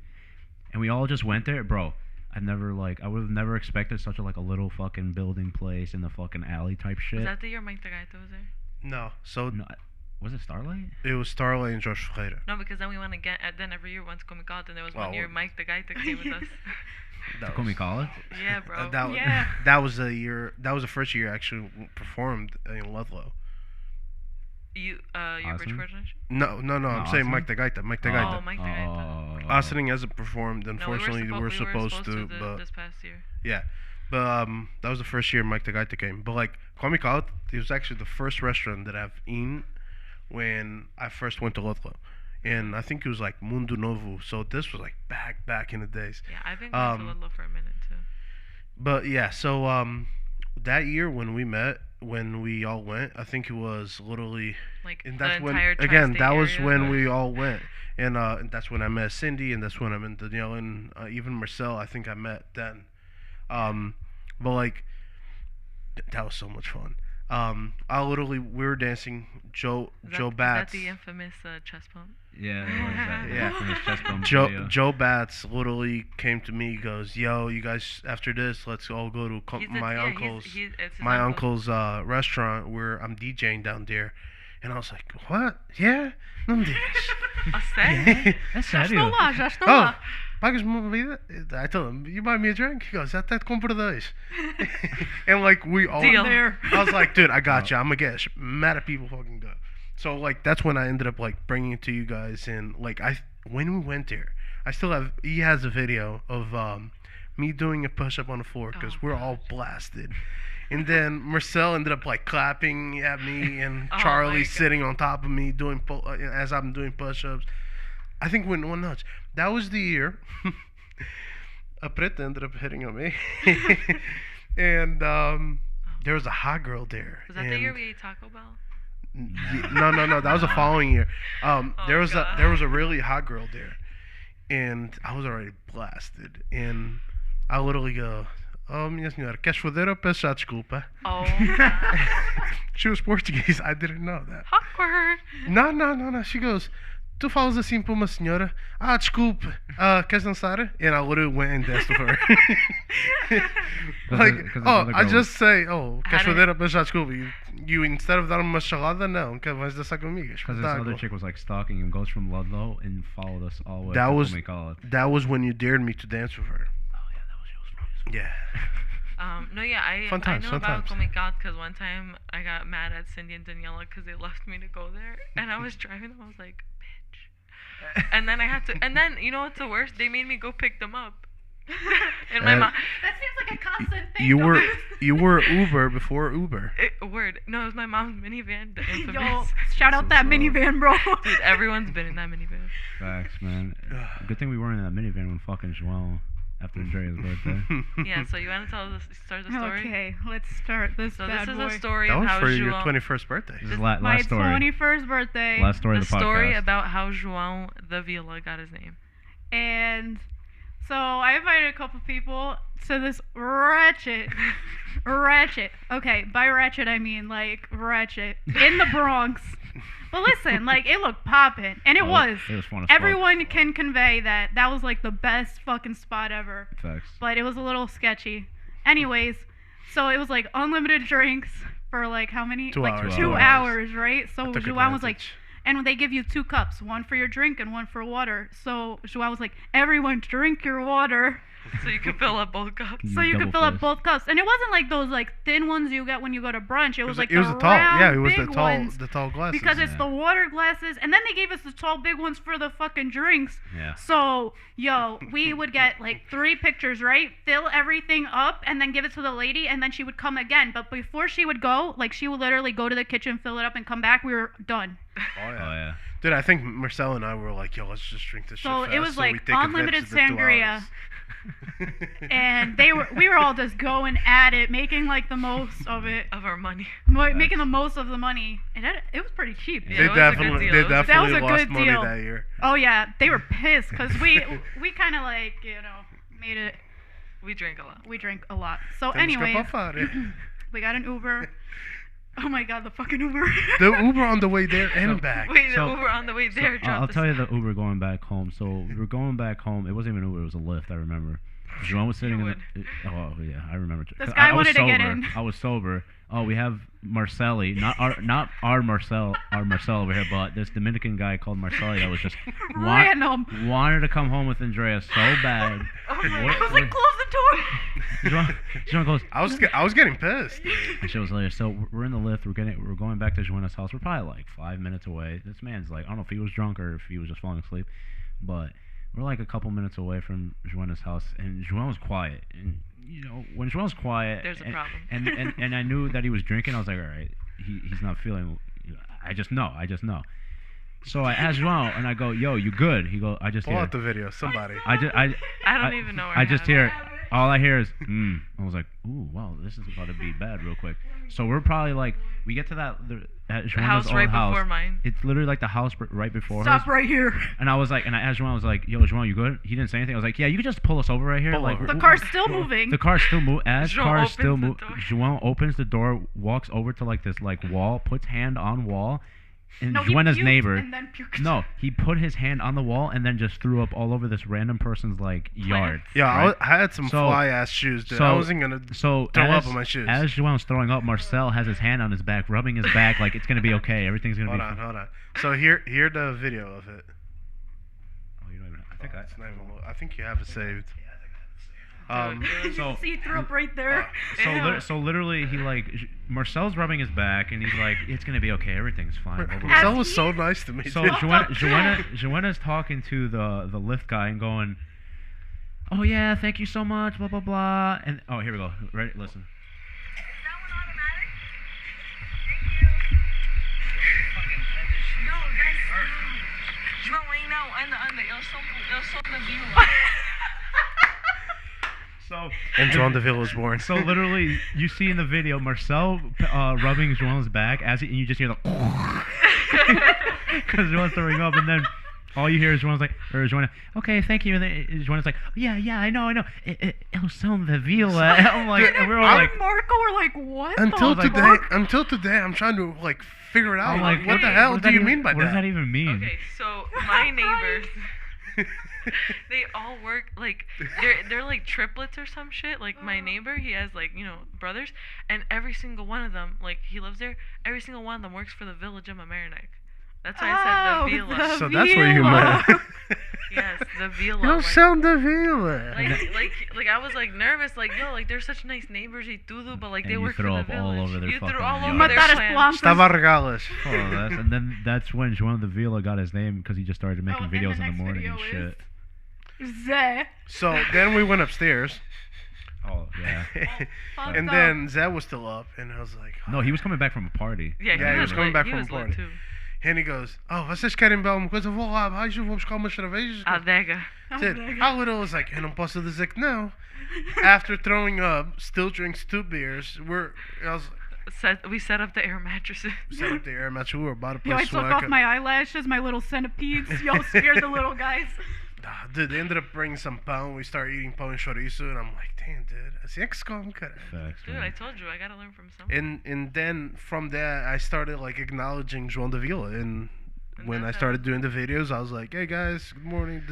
And we all just went there, bro. I would have never expected such a little fucking building place in the fucking alley type shit. Was that the year Mike the Gaita was there? No, so No, was it Starlight? it was Starlight and Josh Ferreira. No, because then we went again. Then every year once Comic Con, and there was Well, one year Mike the Gaita came with us. That Call me Colin? Yeah, bro. Yeah. that was the year. That was the first year I actually performed in Ludlow. Your Austin? Bridgeport lunch? No. I'm Austin? saying Mike the Gaita. Mike the Oh, Gaita. Mike the Gaita. Austin hasn't performed. No, Unfortunately, we we were supposed to, but this past year. yeah. But that was the first year Mike the Gaita came. But like Comic Out, it was actually the first restaurant that I've eaten when I first went to Ludlow. And I think it was like Mundo Novo. So this was like back in the days. Yeah, I've been going to Um, Ludlow for a minute too. But yeah, so that year when we all went, I think it was literally, Like and the that's when entire again tri-state that was area. when we all went, and that's when I met Cindy, and that's when I met Danielle, and even Marcel. I think I met then, but like that was so much fun. We were dancing Joe Bats. Is that the infamous chest pump? Yeah, it was that. Yeah. Famous chest bump Joe video. Joe Bats literally came to me, goes, "Yo, you guys, after this, let's all go to He's my yeah, uncle's it's his my uncle. uncle's restaurant where I'm DJing down there." And I was like, "What? Yeah, não me digas." A set? É Já estou sério. lá, já estou Oh, lá. pagas uma bebida? I told him, you buy me a drink? He goes, até te compro dois. And like we all Deal. There. I was like, dude, I got you. I'm gonna get mad at people fucking go. So like that's when I ended up like bringing it to you guys, and like when we went there, I still have he has a video of me doing a push up on the floor because Oh, we're all blasted. And then Marcel ended up like clapping at me, and Oh, Charlie my sitting on top of me doing as I'm doing push-ups. I think when one nuts. That was the year a preta ended up hitting on me, and there was a hot girl there. Was that the year we ate Taco Bell? No. That was the following year. There was God. a really hot girl there, and I was already blasted. And I literally go, "Oh, minha senhora, queres foder ou peço já desculpa?" Oh, She was Portuguese. I didn't know that. awkward. No. She goes, tu falas assim para uma senhora? Ah, desculpe. Queres dançar? And I literally went and danced with her. Like, I just say, oh, queres How did- foder ou peço já desculpa? You instead of dar uma chalada, não, que vais dançar comigo. Because this other chick was like stalking him, goes from Ludlow and followed us all the way That to was- Comecala. That was when you dared me to dance with her. Oh yeah, that was funny. Yeah. No, yeah, I Fun times, know fun about times. Comic because one time I got mad at Cindy and Daniela because they left me to go there, and I was driving them. I was like, bitch. And then I had to, and then you know what's the worst? They made me go pick them up. And my And- mom, That seems like a constant thing. You were Uber before Uber. word. No, it was my mom's minivan, the infamous. Yo, shout out So that sad. minivan, bro. Dude, everyone's been in that minivan. Facts, man. Good thing we weren't in that minivan when fucking Joel after Andrea's birthday. Yeah, so you want to start the story? Okay, let's start this So bad this is boy. a story That of was how for your João, 21st birthday. This is My last story. 21st birthday. Last story the of the podcast. story about how João the Vila got his name. And so I invited a couple people to this ratchet. Okay, by ratchet I mean like ratchet in the Bronx. But listen, like it looked poppin', and it Oh, was. It was fun as fuck. Everyone can convey that that was like the best fucking spot ever. Facts. But it was a little sketchy. Anyways, so it was like unlimited drinks for like how many? 2 like hours. 2 2 hours, right? So I took João was like, advantage. and they give you 2 cups, one for your drink and one for water. So João was like, everyone drink your water So you can fill up both cups. so you can double fill up fist. both cups. And it wasn't like those like thin ones you get when you go to brunch. It was like it was the the tall, round, yeah, it was big the tall, ones. the tall glasses. Because it's Yeah. the water glasses, and then they gave us the tall, big ones for the fucking drinks. Yeah. So, yo, we would get like 3 pictures, right? Fill everything up, and then give it to the lady, and then she would come again. But before she would go, like she would literally go to the kitchen, fill it up, and come back. We were done. Oh Oh yeah. yeah. Dude, I think Marcel and I were like, yo, let's just drink this So shit it fast was so like we take unlimited advantage of the 2 sangria. hours. And we were all just going at it, making like the most of it, Of our money. making the most of the money, and it was pretty cheap. Yeah, They it was a good definitely, deal. they It was a good- That was definitely a lost good money deal. that year. Oh yeah, they were pissed because we kind of like made it. We drank a lot. We drank a lot. So Temos que anyway, abafar. we got an Uber. Oh my god, the fucking Uber. The Uber on the way there and back. Wait, So- the Uber on the way So, there dropped I'll us. tell you the Uber going back home. So we were going back home. It wasn't even Uber. It was a Lyft. I remember. Joan was sitting You in the. Oh yeah, I remember. This 'Cause guy I was wanted to get sober. in. I was sober. Oh, we have Marcelli, not our Marcel over here, but this Dominican guy called Marcelli that was just Random. wanted to come home with Andrea so bad. Oh my What- I was god. like, close the door. Joan goes, I was getting pissed. and she was like, so we're in the lift. We're going back to Joanna's house. We're probably like 5 minutes away. This man's like, I don't know if he was drunk or if he was just falling asleep, but we're like a couple minutes away from Joanna's house, and Joanna was quiet. And you know, when Joanna's quiet, There's a problem. And I knew that he was drinking. I was like, all right, he's not feeling. I just know. So I asked Joan, and I go, yo, you good? He go, I just Pull hear. out the video, somebody. I don't even know where I just have it. hear. All I hear is, I was like, ooh, wow, this is about to be bad real quick. So we're probably like, we get to at The Joanna's house old right house. before mine. It's literally like the house right before Stop hers. right here. And I was like, and I asked Joanna, I was like, yo, Joanna, you good? He didn't say anything. I was like, yeah, you could just pull us over right here. Pull like over. The w- car's still moving. The car's still moving. As Joan car's still opens the moving, door. Joanna opens the door, walks over to like this like wall, puts hand on wall, and No, he Joanna's puked neighbor. and then puked. No, he put his hand on the wall and then just threw up all over this random person's like yard. Yeah, right? I had some So- fly ass shoes, dude. so- I wasn't gonna So throw as, up on my shoes. as Joanne's throwing up, Marcel has his hand on his back, rubbing his back like it's gonna be okay. Everything's gonna Hold be on, fine. hold on. So here the video of it. It's not even I think you have it saved. So See, threw up right there. so literally he like Marcel's rubbing his back and he's like, it's gonna be okay, everything's fine. Blah, blah, blah. Marcel was so nice to me. So dude. Joanna's talking to the lift guy and going, oh yeah, thank you so much, blah blah blah. And oh, here we go. Right, listen. So And Joan Deville was born. So literally, you see in the video Marcel rubbing Joanna's back and you just hear the because Joanna's throwing up, and then all you hear is Joanna, okay, thank you. And then Joanna's like, yeah, I know. El son de viola. I'm like, and we're all like, Marco were like, what? Until the today, fuck? I'm trying to like figure it out. I'm Like, like, what the hell does do that you even- mean by what that? does that even mean? Okay, so my neighbors, they all work like they're like triplets or some shit. Like my neighbor, he has like brothers, and every single one of them, like he lives there. Every single one of them works for the village of Mamaroneck. That's why I said the villa. So that's where you met. Yes, the villa. El Like, son de viola. like I was like nervous, like yo, like they're such nice neighbors, y todo, but like And they you work for throw the up all village. over their You threw fucking all yard. over their Mataras plants. plantas. Estaba regales. Oh, and then that's when Joan de Villa got his name because he just started making and the videos in the next morning and video shit. Zeh. So then we went upstairs, Oh yeah. Fucked and up. then Zed was still up, and I was like, No, he was coming back from a party. Yeah, he was coming lit. back He from a was lit party. too. and he goes, oh, vocês querem beber uma coisa? Vou lá abaixo, vou buscar umas cervejas. Adega. Dude, how little was like, eu não posso dizer que não. After throwing up, still drinks 2 beers. We set up the air mattresses. Set up the air match. We were about to play Yo, I took off my eyelashes, my little centipedes. Yo, scared the little guys. Dude, they ended up bringing some pão. We started eating pão and chorizo, and I'm like, damn, dude. Assim é que se come, cara. Facts, Dude, man. I told you, I gotta learn from someone. And then from there, I started like acknowledging João de Vila. And when I that's started doing the videos, I was like, hey guys, good morning.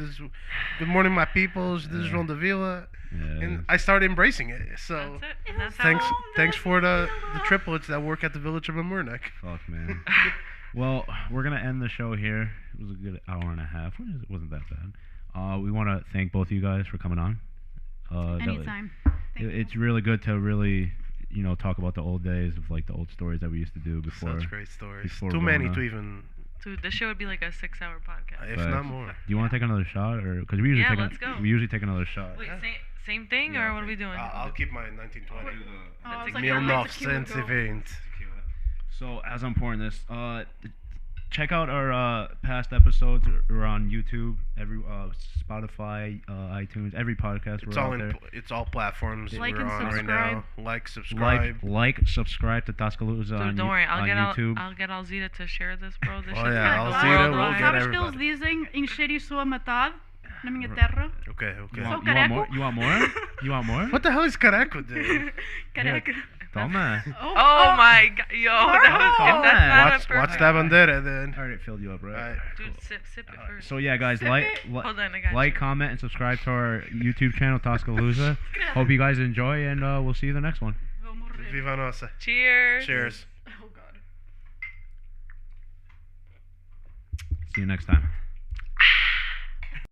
Good morning, my peoples. This is João de Vila. Yeah. And I started embracing it. So That's it. And that's thanks, how. thanks for the triplets that work at the village of Murnek. Fuck, man. Well, we're gonna end the show here. It was a good hour and a half. It wasn't that bad. We want to thank both of you guys for coming on. Anytime. Thank It's you. really good to really, talk about the old days of like the old stories that we used to do before. Such great stories. before Too many Rona. to even, Dude, this show would be like a 6-hour podcast. if Facts. not more. Do you want to take another shot, or because we usually Yeah, take let's go. we usually take another shot. Wait, same thing, Yeah, or what are we doing? I'll keep my 1920. Oh, I was That's like, a where my tequila go? 1920. So as I'm pouring this, check out our past episodes. We're on YouTube, every Spotify, iTunes, every podcast. It's we're all out there. it's all platforms Like we're and on right subscribe. now. Like, subscribe. Subscribe to Tasca Lusa Dude, on, don't worry, on YouTube. I'll get Alzita to share this, bro. This Oh, shit's yeah, gonna go Alzita, we'll worldwide. get Sabes que eles everybody. dizem encher sua metade na minha terra? Okay. You So want more? careco? You want more? You want more? What the hell is careco, dude? Careca. Toma. Oh my god, yo, Marco! if that's not Watch a perfect. that bandera then. I already filled you up, right? Alright. Dude, sip it first. So yeah, guys, Sip like, it. Hold on, I got like, you. comment, and subscribe to our YouTube channel, Tasca Lusa. Hope you guys enjoy, and we'll see you in the next one. Vou morrer. Viva nossa. Cheers. Cheers. Oh, God. See you next time.